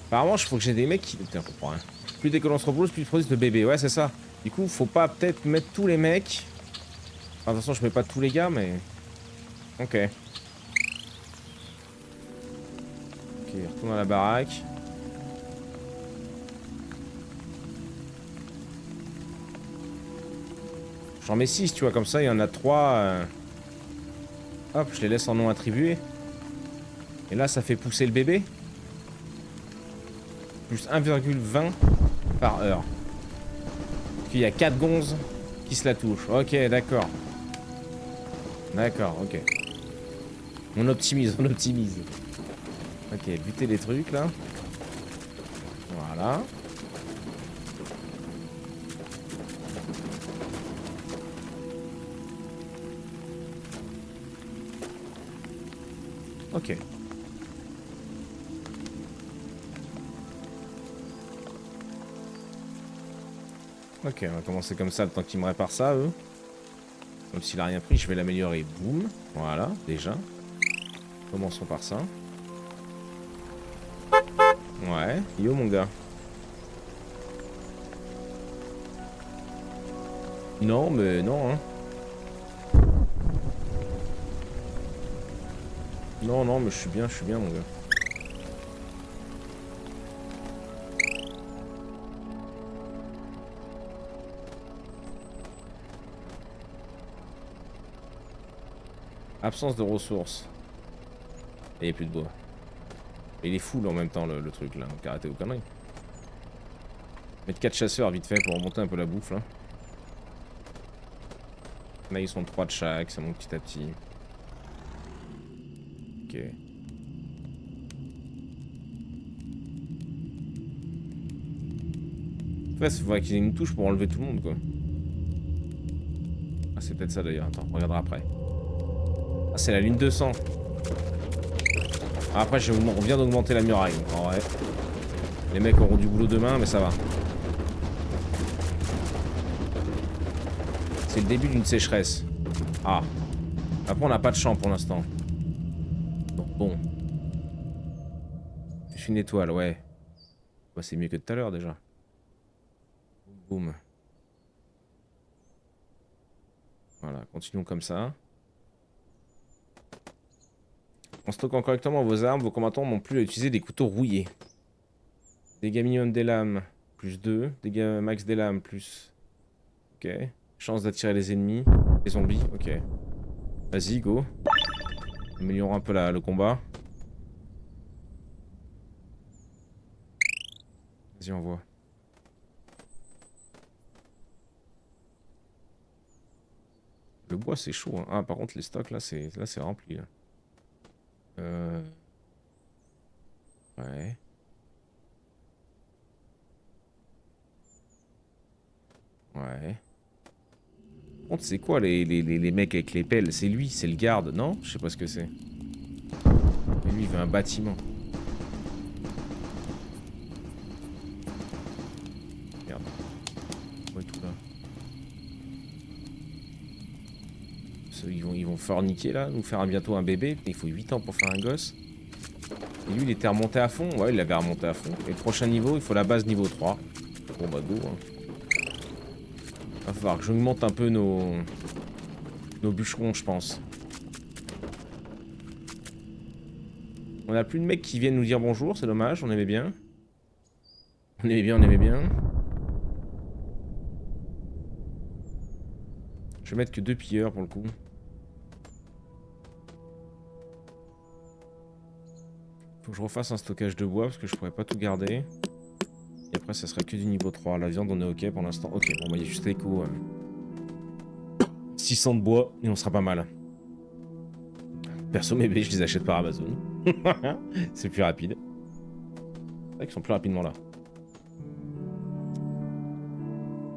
Apparemment, il faut que j'ai des mecs qui... Putain, je comprends rien. Plus dès que l'on se repose, plus ils produisent de bébés. Ouais, c'est ça. Du coup, faut pas peut-être mettre tous les mecs. Enfin, de toute façon, je mets pas tous les gars, mais... Ok. Ok, retourne à la baraque. J'en mets 6, tu vois, comme ça, il y en a 3. Hop, je les laisse en nom attribué. Et là, ça fait pousser le bébé. Plus 1,20 par heure. Puis il y a 4 gonzes qui se la touchent. Ok, d'accord. D'accord, ok. On optimise, on optimise. Ok, buter les trucs, là. Voilà. Ok. Ok, on va commencer comme ça le temps qu'ils me réparent ça, eux. Comme s'il a rien pris, je vais l'améliorer. Boum. Voilà, déjà. Commençons par ça. Ouais. Yo, mon gars. Non, mais non, hein. Non, non, mais je suis bien, mon gars. Absence de ressources. Et il n'y a plus de bois. Et il est full en même temps, le truc, là. Donc arrêtez vos conneries. Mettre 4 chasseurs vite fait pour remonter un peu la bouffe, là. Là, ils sont 3 de chaque, ça monte petit à petit. Ok. En fait, il faudrait qu'ils aient une touche pour enlever tout le monde, quoi. Ah, c'est peut-être ça, d'ailleurs. Attends, on regardera après. Ah, c'est la lune 200. Ah, après, on vient d'augmenter la muraille. En vrai. Les mecs auront du boulot demain, mais ça va. C'est le début d'une sécheresse. Ah. Après, on n'a pas de champ pour l'instant. Bon. Je suis une étoile, ouais. Bah, c'est mieux que tout à l'heure, déjà. Boum. Voilà, continuons comme ça. En stockant correctement vos armes, vos combattants n'ont plus à utiliser des couteaux rouillés. Dégâts minimum des lames, plus 2. Dégâts max des lames, plus... Ok. Chance d'attirer les ennemis. Les zombies, ok. Vas-y, go. Améliorons un peu le combat. Vas-y, envoie. Le bois, c'est chaud, hein. Ah, par contre, les stocks, là, c'est rempli, là. Ouais. Ouais. Par contre, c'est quoi les mecs avec les pelles? C'est lui, c'est le garde, non? Je sais pas ce que c'est. Mais lui, il veut un bâtiment. Merde. Ouais, tout là. Ils vont forniquer là, nous faire bientôt un bébé. Il faut 8 ans pour faire un gosse. Et lui, il était remonté à fond. Ouais, il l'avait remonté à fond. Et le prochain niveau, il faut la base niveau 3. Bon bah go. Hein. Va falloir que j'augmente un peu nos bûcherons, je pense. On a plus de mecs qui viennent nous dire bonjour, c'est dommage, on aimait bien. On aimait bien. Je vais mettre que 2 pilleurs pour le coup. Faut que je refasse un stockage de bois parce que je pourrais pas tout garder. Et après ça serait que du niveau 3. La viande on est ok pour l'instant. Ok, bon bah il y a juste l'écho. 600 de bois et on sera pas mal. Perso mes baies je les achète par Amazon. C'est plus rapide. C'est vrai qu'ils sont plus rapidement là.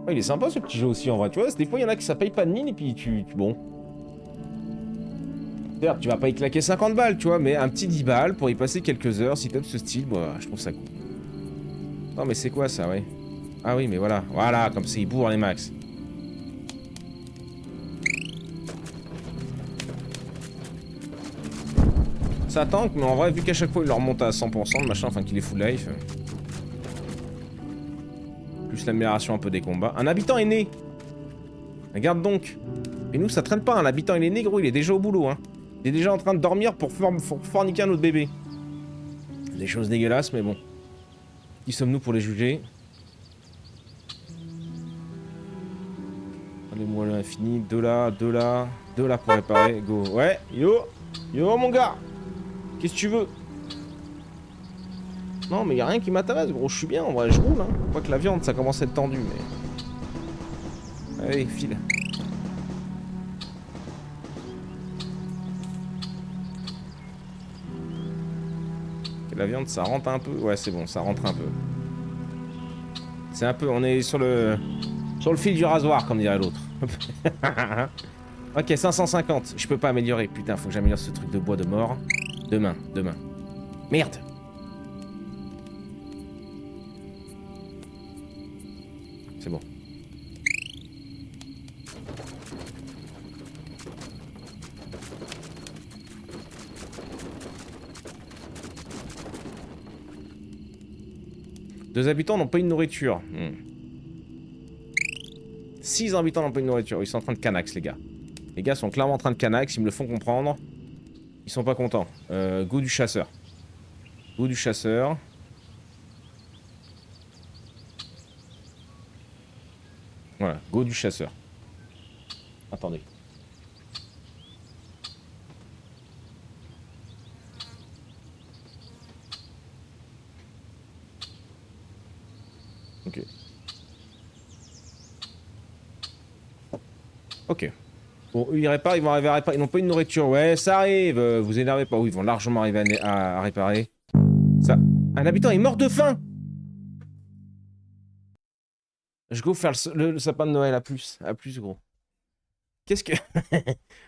Ouais, il est sympa ce petit jeu aussi en vrai. Tu vois, des fois il y en a qui ça paye pas de mine et puis bon. Certes, tu vas pas y claquer 50 balles, tu vois, mais un petit 10 balles pour y passer quelques heures si t'aimes ce style, bah, je trouve ça cool. Non mais c'est quoi ça, ouais. Ah oui mais voilà, voilà, comme c'est, il bourre les max. Ça tank, mais en vrai, vu qu'à chaque fois il leur monte à 100%, le machin, enfin qu'il est full life. Plus l'amélioration un peu des combats. Un habitant est né. Regarde donc. Et nous, ça traîne pas, un habitant il est né, gros, il est déjà au boulot, hein. Il est déjà en train de dormir pour forniquer un autre bébé. Des choses dégueulasses, mais bon. Qui sommes-nous pour les juger? Allez-moi l'infini, 2 là, 2 là, 2 là pour réparer, go. Ouais, yo, yo mon gars. Qu'est-ce que tu veux? Non mais y'a rien qui m'intéresse, gros, je suis bien, en vrai, je roule, hein. Je vois que la viande, ça commence à être tendu, mais... Allez, file. La viande, ça rentre un peu. Ouais, c'est bon, ça rentre un peu. C'est un peu... On est sur le fil du rasoir, comme dirait l'autre. Ok, 550. Je peux pas améliorer. Putain, faut que j'améliore ce truc de bois de mort. Demain, demain. Merde. C'est bon. Deux habitants n'ont pas une nourriture. 6 habitants n'ont pas une nourriture. Ils sont en train de canax, les gars. Les gars sont clairement en train de canax. Ils me le font comprendre. Ils sont pas contents. Goût du chasseur. Goût du chasseur. Voilà, go du chasseur. Attendez. Ok. Ok. Bon, eux, ils réparent, ils vont arriver à réparer. Ils n'ont pas une nourriture. Ouais, ça arrive. Vous énervez pas. Oui, ils vont largement arriver à réparer. Ça. Un habitant est mort de faim. Je go faire le sapin de Noël à plus. À plus, gros. Qu'est-ce que...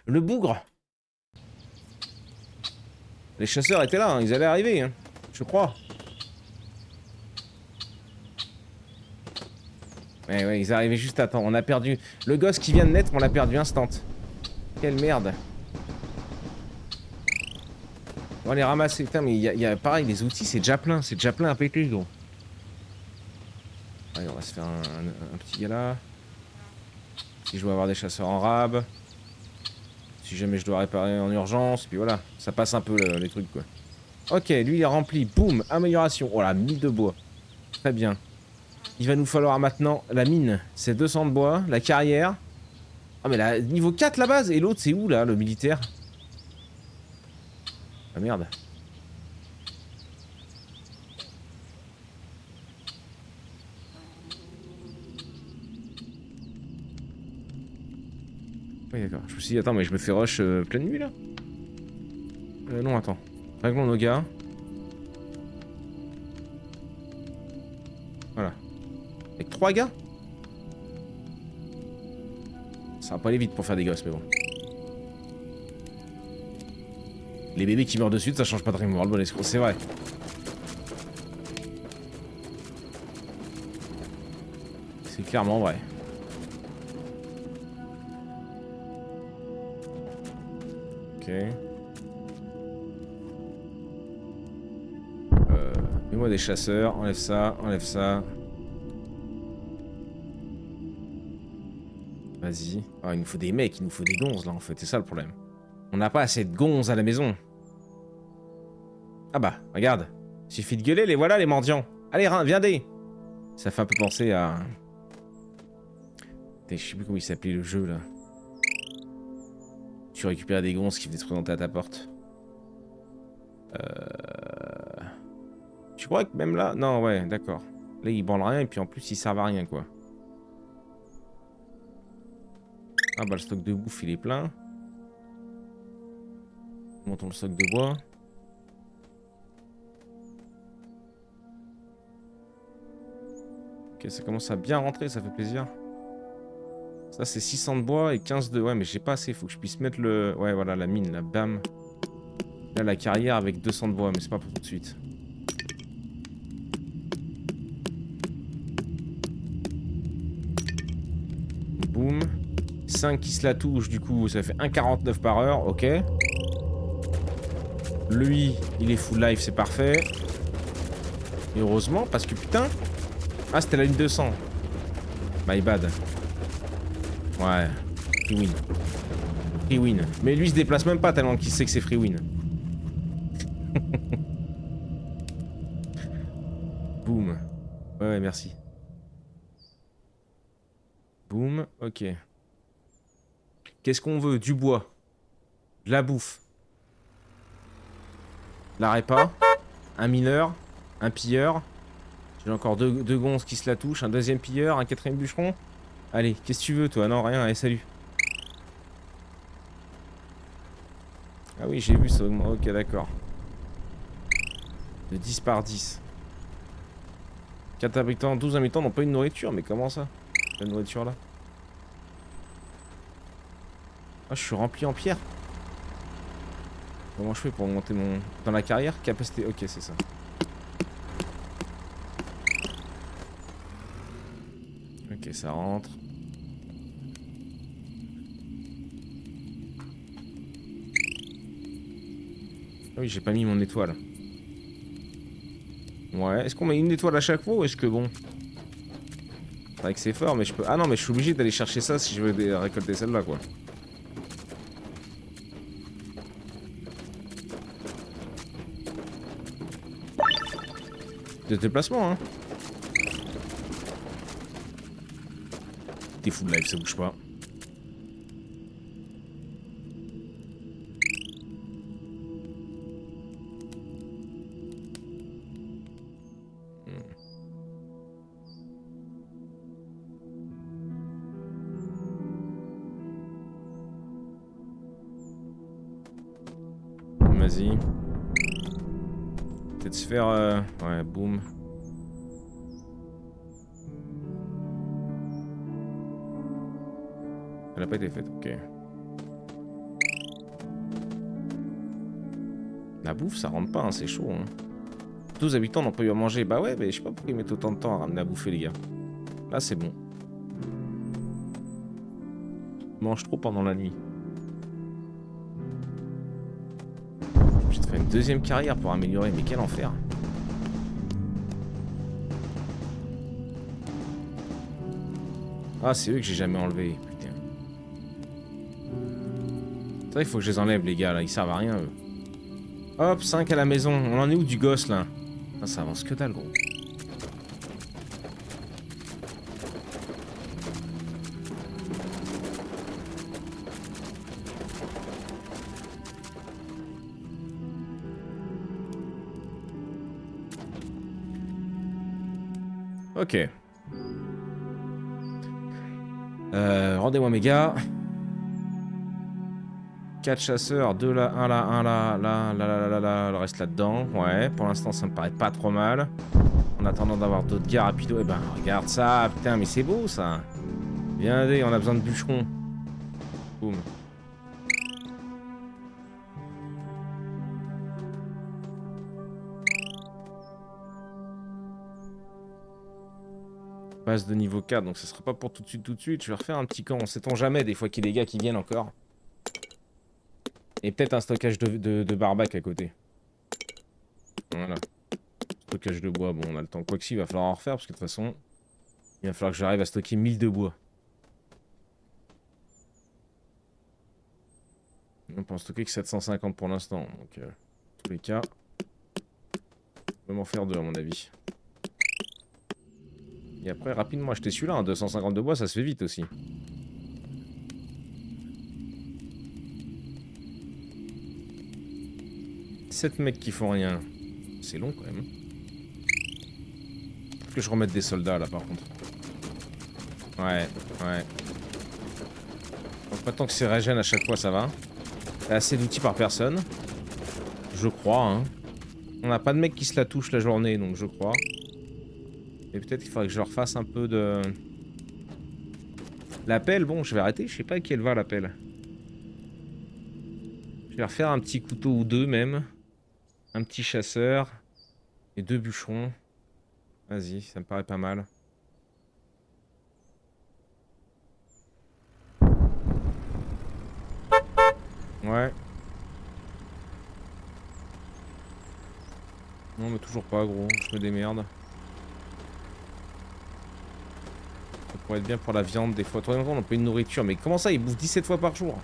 Le bougre. Les chasseurs étaient là, hein. Ils allaient arriver, hein. Je crois. Ouais, ils arrivaient juste à temps. On a perdu... Le gosse qui vient de naître, on l'a perdu instant. Quelle merde. On va les ramasser. Putain, mais il y a pareil, les outils, c'est déjà plein. C'est déjà plein à péter, gros. Allez, on va se faire un petit gars là. Si je dois avoir des chasseurs en rab. Si jamais je dois réparer en urgence. Puis voilà, ça passe un peu les trucs, quoi. Ok, lui, il est rempli. Boum, amélioration. Oh la mine de bois. Très bien. Il va nous falloir maintenant la mine. C'est 200 de bois. La carrière. Ah, mais là, niveau 4 la base. Et l'autre, c'est où, là, le militaire? Ah, merde. Oui, d'accord. Je me suis dit, attends, mais je me fais rush pleine nuit, là? Non, attends. Réglons nos gars. Voilà. Avec 3 gars? Ça va pas aller vite pour faire des gosses, mais bon. Les bébés qui meurent de suite, ça change pas de Rimworld, bon escroc, c'est vrai. C'est clairement vrai. Ok. Mets-moi des chasseurs, enlève ça, enlève ça. Vas-y. Ah, il nous faut des mecs, il nous faut des gonzes là en fait, c'est ça le problème. On n'a pas assez de gonzes à la maison. Ah bah, regarde. Il suffit de gueuler, les voilà les mendiants. Allez, viendez. Ça fait un peu penser à... Je sais plus comment il s'appelait le jeu là. tu récupérais des gonzes qui venaient se présenter à ta porte. Tu crois que même là... Non, ouais, d'accord. Là, ils branlent rien et puis en plus, ils servent à rien, quoi. Ah bah, le stock de bouffe, il est plein. Montons le stock de bois. Ok, ça commence à bien rentrer, ça fait plaisir. Ça, c'est 600 de bois et 15 de... Ouais, mais j'ai pas assez, faut que je puisse mettre le... Ouais, voilà, la mine, là, bam. Là, la carrière avec 200 de bois, mais c'est pas pour tout de suite. Boum. 5 qui se la touchent, du coup, ça fait 1,49 par heure, ok. Lui, il est full life, c'est parfait. Et heureusement, parce que putain... Ah, c'était la ligne 200. My bad. Ouais. Free win. Free win. Mais lui, il se déplace même pas tellement qu'il sait que c'est free win. Boum. Ouais, merci. Boum. Ok. Qu'est-ce qu'on veut? Du bois. De la bouffe. La répa. Un mineur. Un pilleur. J'ai encore deux gonzes qui se la touchent. Un deuxième pilleur. Un quatrième bûcheron. Allez, qu'est-ce que tu veux, toi? Non, rien. Allez, salut. Ah oui, j'ai vu ça. Ok, d'accord. De 10 par 10. 4 habitants, 12 habitants n'ont pas eu de nourriture. Mais comment ça? La nourriture là. Ah, je suis rempli en pierre. Comment je fais pour monter mon... Dans la carrière? Capacité... Ok, c'est ça. Ok, ça rentre. Ah oui, j'ai pas mis mon étoile. Ouais, est-ce qu'on met une étoile à chaque fois ou est-ce que bon... C'est vrai que c'est fort, mais je peux... Ah non, mais je suis obligé d'aller chercher ça si je veux récolter celle-là, quoi. De déplacement, hein. T'es full live, ça bouge pas. Vas-y. Peut-être se faire... Ouais, boum. Elle a pas été faite, ok. La bouffe, ça rentre pas, hein, c'est chaud. Hein. 12 habitants n'ont pas eu à manger. Bah ouais, mais je sais pas pourquoi ils mettent autant de temps à ramener à bouffer, les gars. Là, c'est bon. Ils mangent trop pendant la nuit. Je vais te faire une deuxième carrière pour améliorer, mais quel enfer. Ah, c'est eux que j'ai jamais enlevé, putain. C'est vrai, il faut que je les enlève, les gars, là. Ils servent à rien, eux. Hop, 5 à la maison. On en est où du gosse, là? Ah, ça avance que dalle, gros. Ok. Rendez-moi mes gars. 4 chasseurs, 2 là, 1 là, 1 là, là, le reste là-dedans. Ouais, pour l'instant ça me paraît pas trop mal. En attendant d'avoir d'autres gars rapido. Eh ben regarde ça, putain, mais c'est beau ça. Viens, allez, on a besoin de bûcherons. Boum. Passe de niveau 4, donc ça sera pas pour tout de suite, tout de suite. Je vais refaire un petit camp, on sait-on jamais, des fois qu'il y a des gars qui viennent encore. Et peut-être un stockage de barbac à côté. Voilà. Stockage de bois, bon, on a le temps. Quoi que si, il va falloir en refaire, parce que de toute façon, il va falloir que j'arrive à stocker 1000 de bois. On peut en stocker que 750 pour l'instant, donc dans tous les cas, on va m'en faire deux à mon avis. Et après, rapidement acheter celui-là, hein, 250 de bois, ça se fait vite aussi. 7 mecs qui font rien. C'est long quand même. Faut que je remette des soldats là par contre. Ouais, ouais. Donc pas tant que c'est régène à chaque fois, ça va. T'as assez d'outils par personne. Je crois, hein. On n'a pas de mec qui se la touche la journée, donc je crois. Et peut-être qu'il faudrait que je leur fasse un peu de... L'appel, bon, je vais arrêter. Je sais pas à qui elle va, l'appel. Je vais leur faire un petit couteau ou deux, même. Un petit chasseur. Et 2 bûcherons. Vas-y, ça me paraît pas mal. Ouais. Non, mais toujours pas, gros. Je me démerde. Ça pourrait être bien pour la viande, des fois. Toi, on n'a pas une nourriture. Mais comment ça, ils bouffent 17 fois par jour?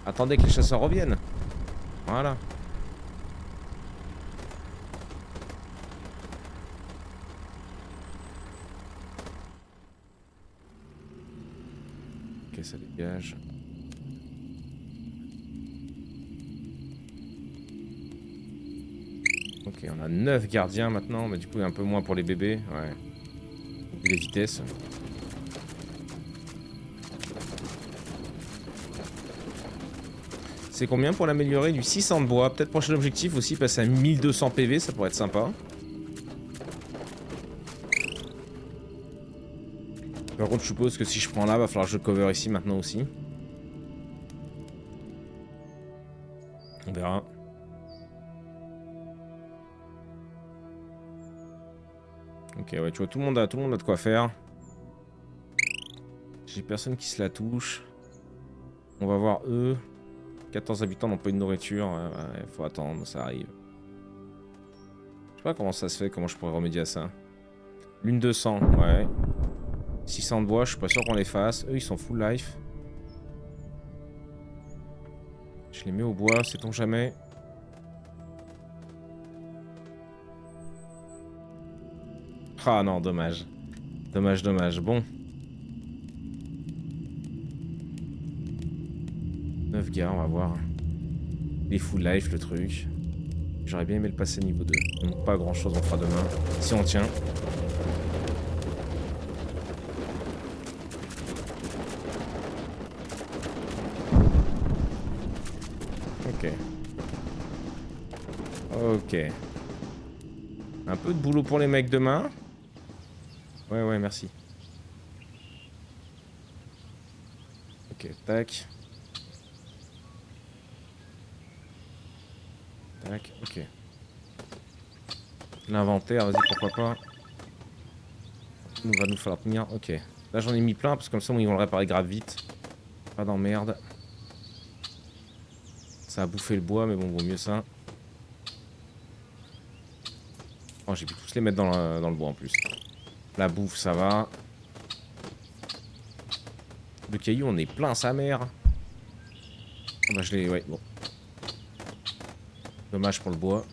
Attendez que les chasseurs reviennent. Voilà. Ok, ça dégage. Ok, on a 9 gardiens maintenant, mais du coup, il y a un peu moins pour les bébés. Ouais. Vu les vitesses. C'est combien pour l'améliorer? Du 600 de bois. Peut-être prochain objectif aussi, passer à 1200 PV, ça pourrait être sympa. Par contre, je suppose que si je prends là, va falloir que je cover ici maintenant aussi. On verra. Ok, ouais, tu vois, tout le monde a de quoi faire. J'ai personne qui se la touche. On va voir eux. 14 habitants n'ont pas eu de nourriture. Ouais, faut attendre, ça arrive. Je sais pas comment ça se fait, comment je pourrais remédier à ça. Lune 200, ouais. 600 de bois, je suis pas sûr qu'on les fasse. Eux, ils sont full life. Je les mets au bois, sait-on jamais. Ah non, dommage. Dommage, dommage. Bon. 9 gars, on va voir. Les full life, le truc. J'aurais bien aimé le passer niveau 2. Donc pas grand chose, on fera demain. Si on tient. Ok. Ok. Un peu de boulot pour les mecs demain. Ouais, ouais, merci. Ok, tac. Tac, ok. L'inventaire, vas-y, pourquoi pas. Il va nous falloir tenir, ok. Là, j'en ai mis plein, parce que comme ça, ils vont le réparer grave vite. Pas d'emmerde. Ça a bouffé le bois, mais bon, vaut mieux ça. Oh, j'ai pu tous les mettre dans le bois, en plus. La bouffe, ça va. De cailloux, on est plein, sa mère. Ah bah, je l'ai, ouais, bon. Dommage pour le bois.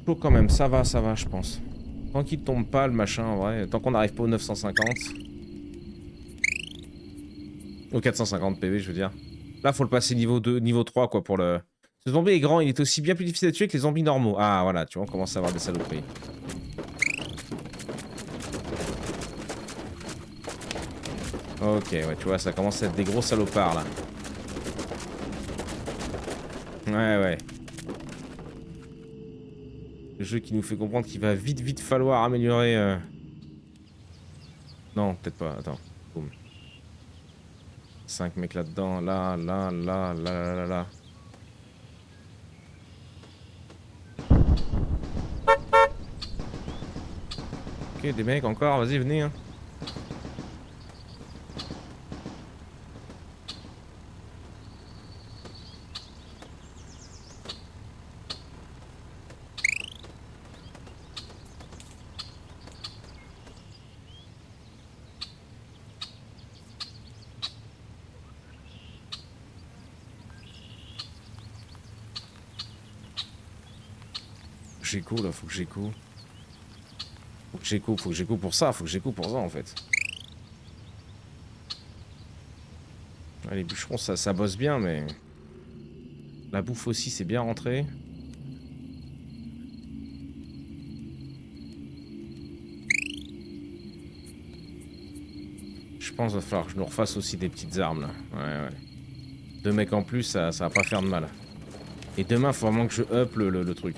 Chaud quand même, ça va, je pense. Tant qu'il tombe pas, le machin, en vrai. Tant qu'on n'arrive pas aux 950. Aux 450 PV, je veux dire. Là, faut le passer niveau 2, niveau 3, quoi, pour le... Ce zombie est grand, il est aussi bien plus difficile à tuer que les zombies normaux. Ah, voilà, tu vois, on commence à avoir des saloperies. Ok, ouais, tu vois, ça commence à être des gros salopards, là. Ouais, ouais. Le jeu qui nous fait comprendre qu'il va vite falloir améliorer... Non, peut-être pas, attends. Boum. 5 mecs là-dedans, là. Ok, des mecs encore, vas-y, venez, hein. J'écho là, faut que j'écho. Faut que j'écho pour ça, en fait. Ouais, les bûcherons, ça bosse bien, mais... La bouffe aussi, c'est bien rentré. Je pense qu'il va falloir que je nous refasse aussi des petites armes là. Ouais, ouais. 2 mecs en plus, ça va pas faire de mal. Et demain, il faut vraiment que je up le truc.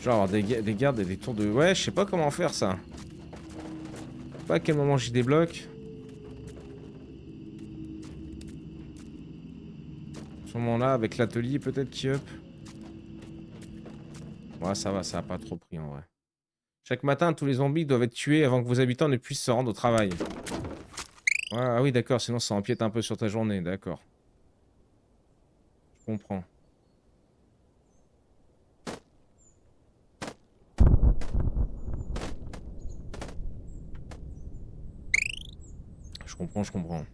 Genre des gardes et des tours de... Ouais, je sais pas comment faire ça. Je sais pas à quel moment j'y débloque. À ce moment-là, avec l'atelier peut-être qui up. Ouais, ça va, ça a pas trop pris en vrai. Chaque matin, tous les zombies doivent être tués avant que vos habitants ne puissent se rendre au travail. Ouais, ah oui, d'accord, sinon ça empiète un peu sur ta journée, d'accord. Je comprends. Je comprends.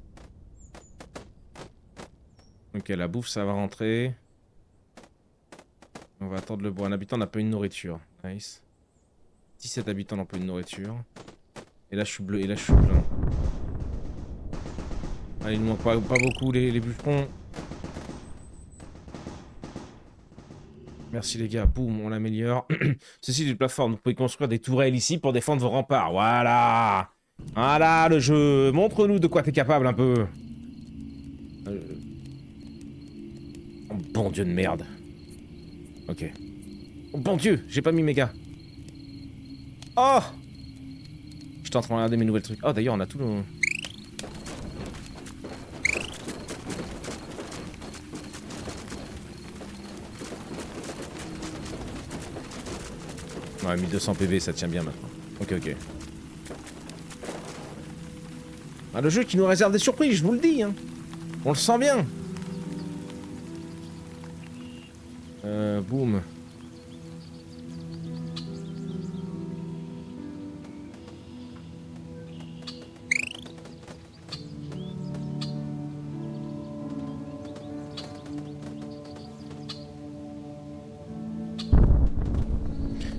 Ok, la bouffe, ça va rentrer. On va attendre le bois. Un habitant n'a pas une nourriture. Nice. 17 habitants n'ont pas une nourriture. Et là, je suis bleu. Et là, je suis plein. Allez, il ne manque pas beaucoup les bûcherons. Merci les gars. Boum, on l'améliore. Ceci est une plateforme. Vous pouvez construire des tourelles ici pour défendre vos remparts. Voilà. Voilà le jeu. Montre-nous de quoi t'es capable un peu. Oh, bon Dieu de merde. Ok. Oh, bon Dieu, j'ai pas mis méga. Oh! J'étais en train de regarder mes nouvelles trucs. Oh, d'ailleurs, on a tout le... Ouais, 1200 PV, ça tient bien maintenant. Ok, ok. Ah, le jeu qui nous réserve des surprises, je vous le dis, hein. On le sent bien. Boum.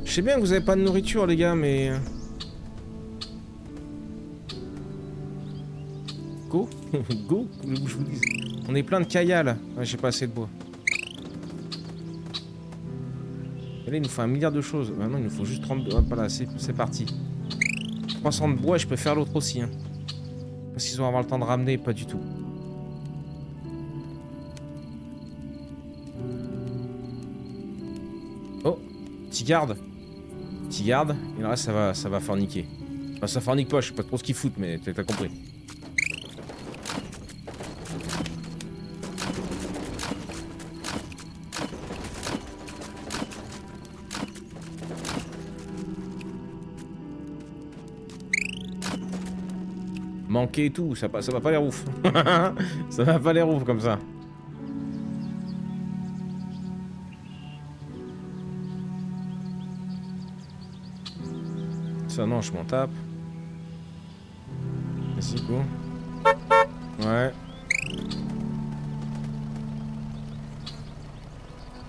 Je sais bien que vous avez pas de nourriture, les gars, mais... Go. Go, je vous dis. On est plein de caillas, ouais, j'ai pas assez de bois. Et là, il nous faut un milliard de choses. Maintenant, il nous faut juste 32. Hop là, c'est parti. 300 de bois, je peux faire l'autre aussi. Hein. Parce qu'ils vont avoir le temps de ramener, pas du tout. Oh, petit garde. Petit garde. Et là, ça va forniquer. Enfin, ça fornique pas, je sais pas trop ce qu'ils foutent, mais t'as compris. Manquer et tout, ça va pas les ouf. Ça va pas les ouf comme ça. Ça non, je m'en tape. Merci go. Ouais.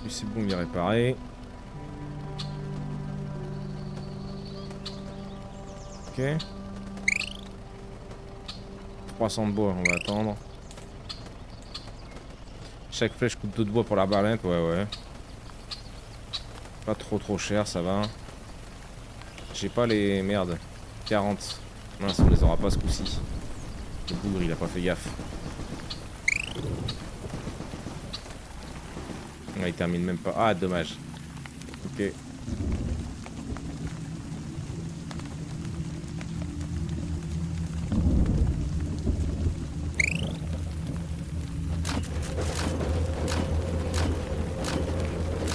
Lui c'est bon, il est réparé. Ok. 300 de bois, on va attendre. Chaque flèche coûte 2 de bois pour l'arbalète, ouais. Pas trop cher, ça va. J'ai pas les... Merde. 40. Mince, on les aura pas ce coup-ci. Le bougre, il a pas fait gaffe. Ah, il termine même pas. Ah, dommage. Ok.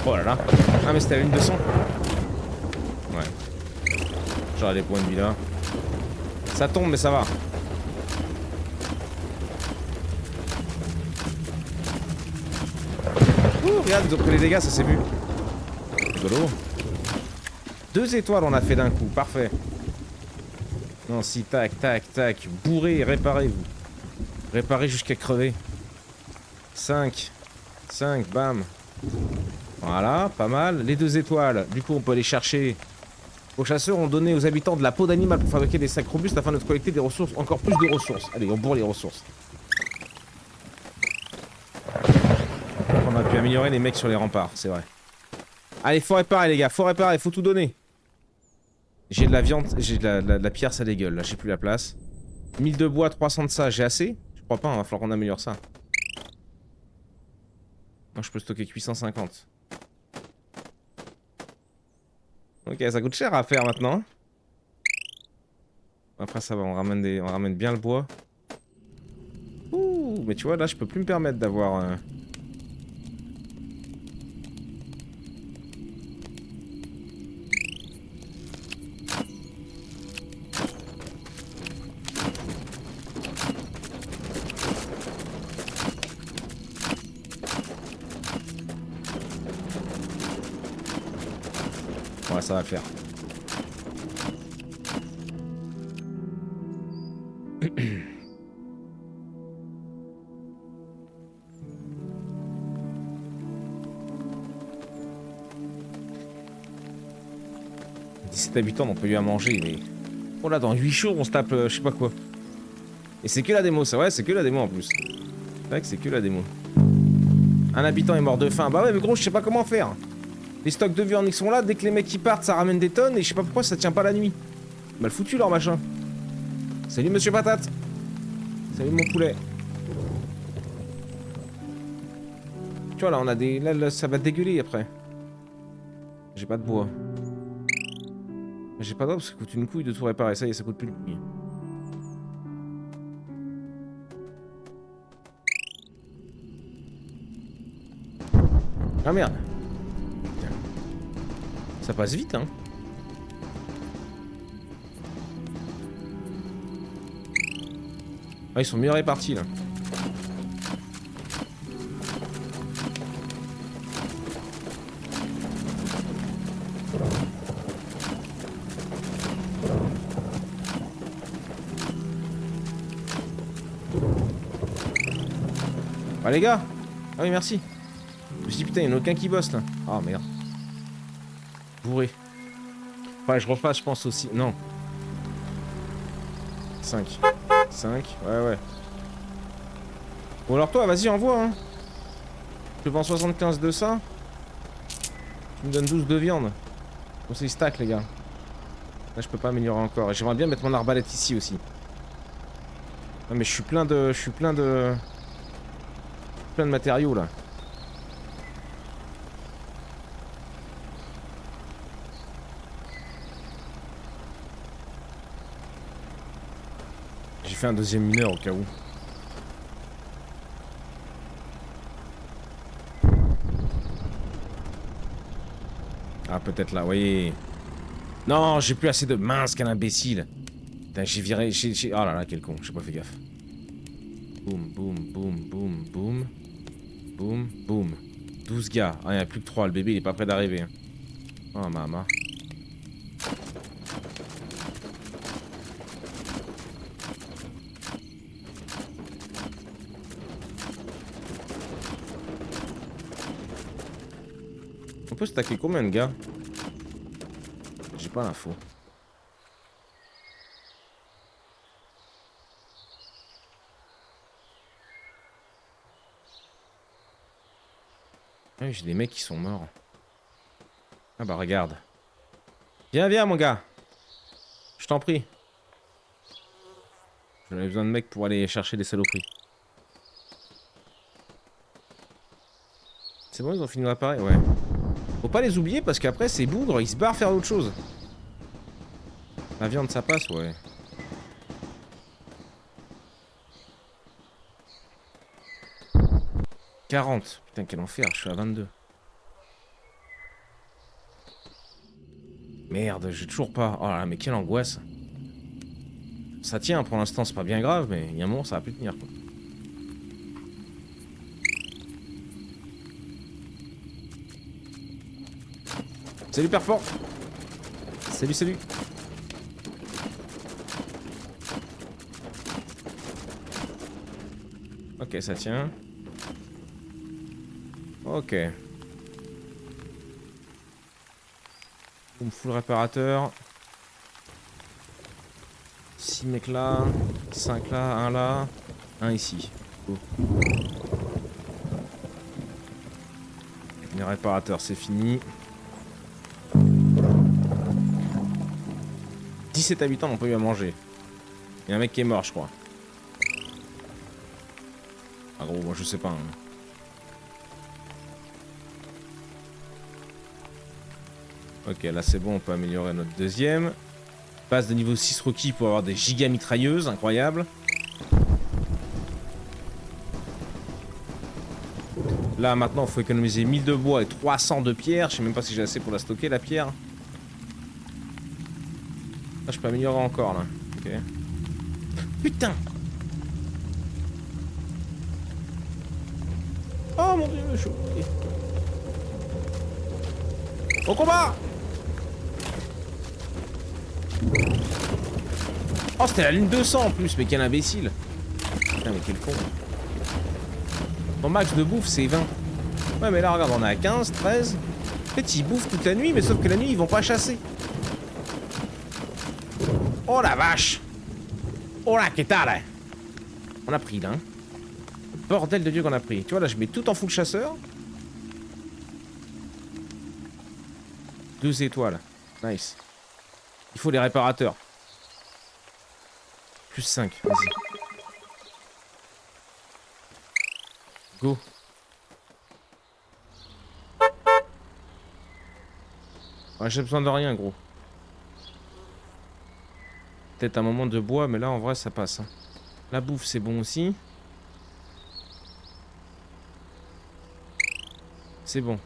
Oh là là. Ah, mais c'était à 1200. Ouais. J'aurai les points de vie là. Ça tombe, mais ça va. Ouh, regarde, ils ont pris les dégâts, ça s'est vu. Rigolo. 2 étoiles on a fait d'un coup, parfait. Non, si, tac. Bourrez, réparez-vous. Réparez jusqu'à crever. 5, bam. Voilà, pas mal. Les 2 étoiles, du coup on peut aller chercher. Aux chasseurs ont donné aux habitants de la peau d'animal pour fabriquer des sacs robustes afin de collecter des ressources, encore plus de ressources. Allez, on bourre les ressources. améliorer les mecs sur les remparts, c'est vrai. Allez, faut réparer les gars, faut réparer, faut tout donner. J'ai de la viande, j'ai de la pierre, ça dégueule, là j'ai plus la place. 1000 de bois, 300 de ça, j'ai assez? Je crois pas, il va falloir qu'on améliore ça. Moi je peux stocker que 850. Ok, ça coûte cher à faire maintenant. Après ça va, on ramène bien le bois. Ouh, mais tu vois là je peux plus me permettre d'avoir... Ouais, ça va le faire. Habitants, on peut lui à manger, mais... Oh là, dans 8 jours, on se tape je sais pas quoi. Et c'est que la démo, ça, ouais, c'est que la démo en plus. C'est vrai que c'est que la démo. Un habitant est mort de faim. Bah ouais, mais gros, je sais pas comment faire. Les stocks de viande, ils sont là, dès que les mecs qui partent, ça ramène des tonnes, et je sais pas pourquoi ça tient pas la nuit. Mal foutu leur machin. Salut Monsieur Patate. Salut mon poulet. Tu vois, là, on a des... Là, ça va dégueuler après. J'ai pas de bois. J'ai pas d'or parce que ça coûte une couille de tout réparer, ça y est, ça coûte plus une couille. Ah merde. Ça passe vite, hein. Ah, ils sont mieux répartis, là. Ah les gars. Ah oui merci. Je me suis dit putain y'en a aucun qui bosse là. Ah merde. Bourré. Ouais je refasse je pense aussi. Non. 5. 5. Ouais. Bon alors toi vas-y envoie hein. Je te vends 75 de ça. Tu me donnes 12 de viande. Bon c'est stack les gars. Là je peux pas améliorer encore. Et j'aimerais bien mettre mon arbalète ici aussi. Non mais je suis plein de matériaux là. J'ai fait un deuxième mineur au cas où. Ah peut-être là, oui. Non, j'ai plus assez de mince qu'un imbécile. Putain, j'ai viré, oh là là, quel con, j'ai pas fait gaffe. Boum, boum, boum, boum, boum. Boum, boum. 12 gars. Ah, il n'y en a plus que 3. Le bébé, il est pas prêt d'arriver. Oh, maman. On peut stacker combien de gars? J'ai pas l'info. Ah, j'ai des mecs qui sont morts. Ah bah regarde. Viens mon gars. Je t'en prie. J'en avais besoin de mecs pour aller chercher des saloperies. C'est bon, ils ont fini de réparer? Ouais. Faut pas les oublier parce qu'après ces bougres, ils se barrent faire autre chose. La viande ça passe, ouais. « 40. Putain, quel enfer, je suis à 22. Merde, j'ai toujours pas... Oh là là, mais quelle angoisse. Ça tient, pour l'instant, c'est pas bien grave, mais il y a un moment, ça va plus tenir, quoi. Salut Perfort. Salut. Ok, ça tient. Ok. Boum, full réparateur. 6 mecs là. 5 là, 1 là. 1 ici. Oh. Les réparateurs, c'est fini. 17 habitants n'ont pas eu à manger. Il y a un mec qui est mort, je crois. Ah gros, moi je sais pas. Hein. Ok, là c'est bon, on peut améliorer notre deuxième. Passe de niveau 6 Rocky pour avoir des giga mitrailleuses, incroyable. Là maintenant, il faut économiser 1000 de bois et 300 de pierre. Je sais même pas si j'ai assez pour la stocker, la pierre. Ah, je peux améliorer encore là. Ok. Putain! Oh mon dieu, chaud. Au combat! Oh, c'était la ligne 200 en plus, mais quel imbécile! Putain, mais quel con! Mon max de bouffe, c'est 20. Ouais, mais là, regarde, on est à 15, 13. En fait, ils bouffent toute la nuit, mais sauf que la nuit, ils vont pas chasser. Oh la vache! Oh la qu'est-ce on a pris là. Hein. Bordel de Dieu qu'on a pris. Tu vois, là, je mets tout en full chasseur. 2 étoiles. Nice. Il faut les réparateurs. Plus 5, vas-y. Go. Ouais, j'ai besoin de rien, gros. Peut-être un moment de bois, mais là, en vrai, ça passe. Hein. La bouffe, c'est bon aussi. C'est bon.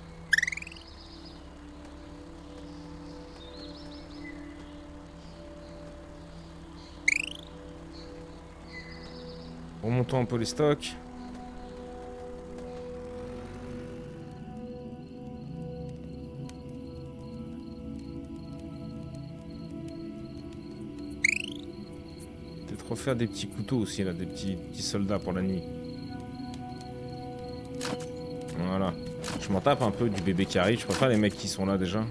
Remontons un peu les stocks. Peut-être refaire des petits couteaux aussi, là, des petits soldats pour la nuit. Voilà. Je m'en tape un peu du bébé qui arrive. Je préfère les mecs qui sont là déjà.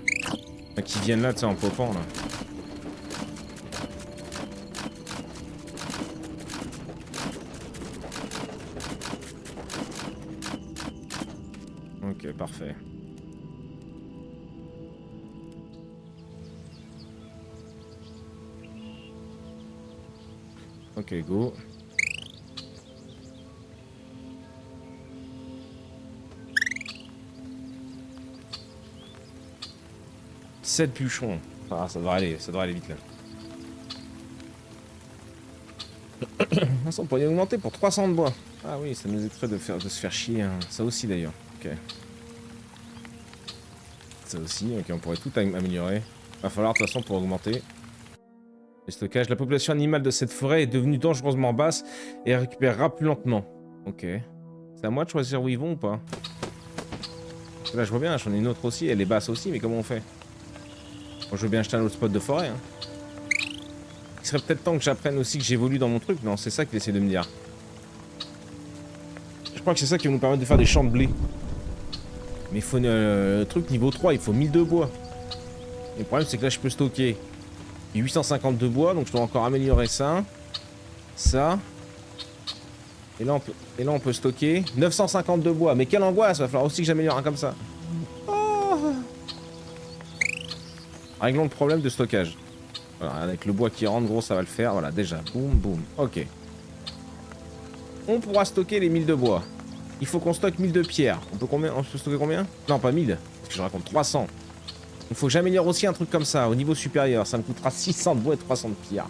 Enfin, qui viennent là, tu sais, en popant là. Ok, parfait. Ok, go. « 7 bûcherons. Ah, ça devrait aller vite là. On pourrait augmenter pour 300 de bois. Ah oui, ça nous éviterait de se faire chier. Hein. Ça aussi d'ailleurs. Ok. Ça aussi, ok, on pourrait tout améliorer. Va falloir de toute façon pour augmenter. Le stockage. La population animale de cette forêt est devenue dangereusement basse et récupérera plus lentement. Ok. C'est à moi de choisir où ils vont ou pas? Parce que là je vois bien, j'en ai une autre aussi, elle est basse aussi, mais comment on fait? Bon, je veux bien acheter un autre spot de forêt. Hein. Il serait peut-être temps que j'apprenne aussi que j'évolue dans mon truc. Non, c'est ça qu'il essaie de me dire. Je crois que c'est ça qui va nous permettre de faire des champs de blé. Mais il faut le truc niveau 3, il faut 1000 de bois. Et le problème c'est que là je peux stocker 850 de bois, donc je dois encore améliorer ça. Ça. Et là on peut stocker 950 de bois. Mais quelle angoisse, va falloir aussi que j'améliore un comme ça. Oh. Réglons le problème de stockage. Voilà, avec le bois qui rentre, gros, ça va le faire. Voilà, déjà. Boum, boum. Ok. On pourra stocker les 1000 de bois. Il faut qu'on stocke 1000 de pierre. On peut stocker combien? Non, pas 1000. Parce que je raconte 300. Il faut que j'améliore aussi un truc comme ça, au niveau supérieur. Ça me coûtera 600 de bois et 300 de pierre.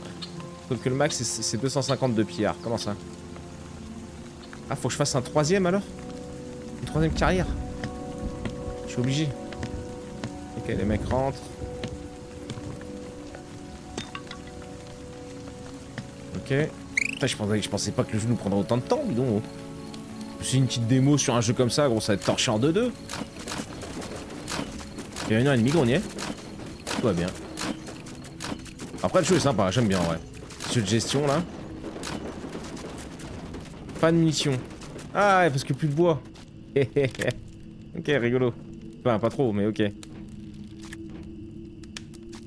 Sauf que le max, c'est 250 de pierre. Comment ça? Ah, faut que je fasse un troisième alors? Une troisième carrière? Je suis obligé. Ok, les mecs rentrent. Ok. Putain, je pensais pas que le jeu nous prendrait autant de temps, dis donc. C'est une petite démo sur un jeu comme ça, gros, ça va être torché en 2-2. Il y a une ennemi, on y est. Tout va bien. Après, le jeu est sympa, j'aime bien en vrai. Jeu de gestion là. Pas de munitions. Ah ouais, parce que plus de bois. Ok, rigolo. Enfin, pas trop, mais ok.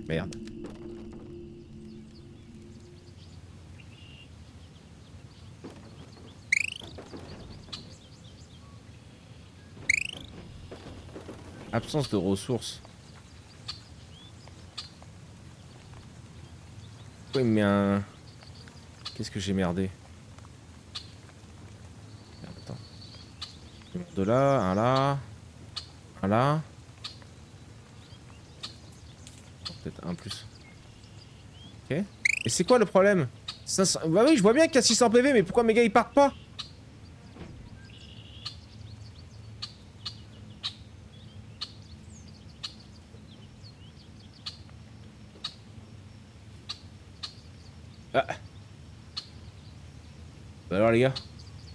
Merde. Absence de ressources. Pourquoi il me met un... Qu'est-ce que j'ai merdé? Attends. De là, un là. Un là. Peut-être un plus. Ok. Et c'est quoi le problème? 500... Bah oui, je vois bien qu'il y a 600 PV, mais pourquoi mes gars ils partent pas? Ah. Bah alors les gars,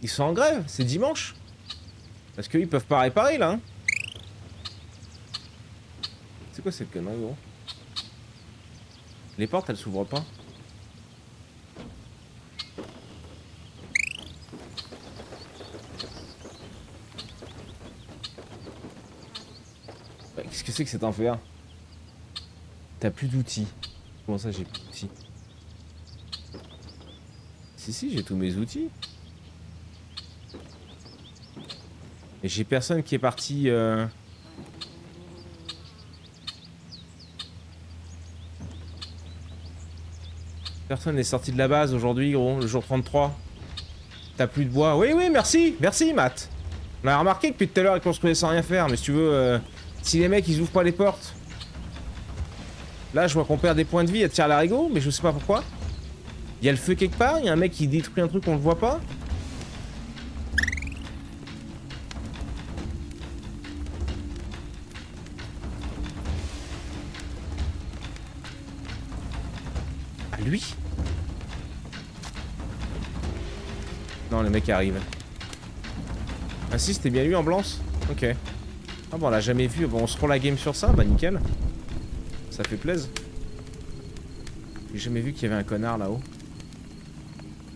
ils sont en grève, c'est dimanche. Parce qu'ils peuvent pas réparer là. Hein. C'est quoi cette connerie gros? Les portes elles s'ouvrent pas. Bah, qu'est-ce que c'est que cet enfer? T'as plus d'outils. Comment ça j'ai plus d'outils? Si, j'ai tous mes outils. Et j'ai personne qui est parti... Personne n'est sorti de la base aujourd'hui, gros, le jour 33. T'as plus de bois. Oui, merci, merci, Matt. On a remarqué que depuis tout à l'heure, ils construisaient sans rien faire, mais si tu veux, si les mecs, ils ouvrent pas les portes. Là, je vois qu'on perd des points de vie à tir à l'arigot, mais je sais pas pourquoi. Il y a le feu quelque part, il y a un mec qui détruit un truc qu'on le voit pas. Ah, lui? Non, le mec arrive. Ah si, c'était bien lui en blanc. Ok. Ah bon, on l'a jamais vu. Bon, on se prend la game sur ça, bah nickel. Ça fait plaisir. J'ai jamais vu qu'il y avait un connard là-haut.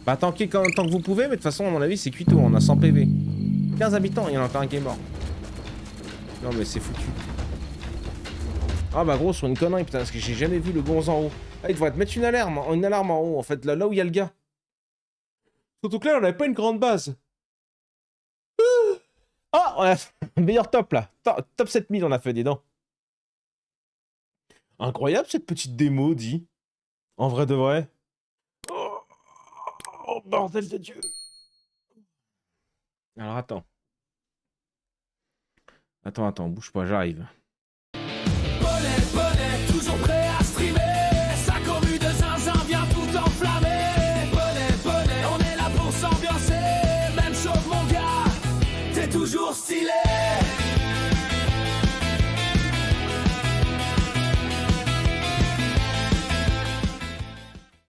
Bah tanker tant que vous pouvez, mais de toute façon, à mon avis, c'est cuito. On a 100 PV. 15 habitants, il y en a encore un qui est mort. Non mais c'est foutu. Ah bah gros, sur une connerie, putain, parce que j'ai jamais vu le gonze en haut. Ah, il devrait te mettre une alarme en haut, en fait, là où il y a le gars. Surtout que là, on avait pas une grande base. Ah, on a fait un meilleur top là. Top 7000 on a fait, dis donc. Incroyable cette petite démo, dit. En vrai de vrai. Oh, bordel de Dieu. Alors attends. Attends, bouge pas, j'arrive. Bonnet, toujours prêt à streamer. Ça commu de zinzin vient tout enflammer. Bonnet, on est là pour s'ambiancer. Même chose mon gars, t'es toujours stylé.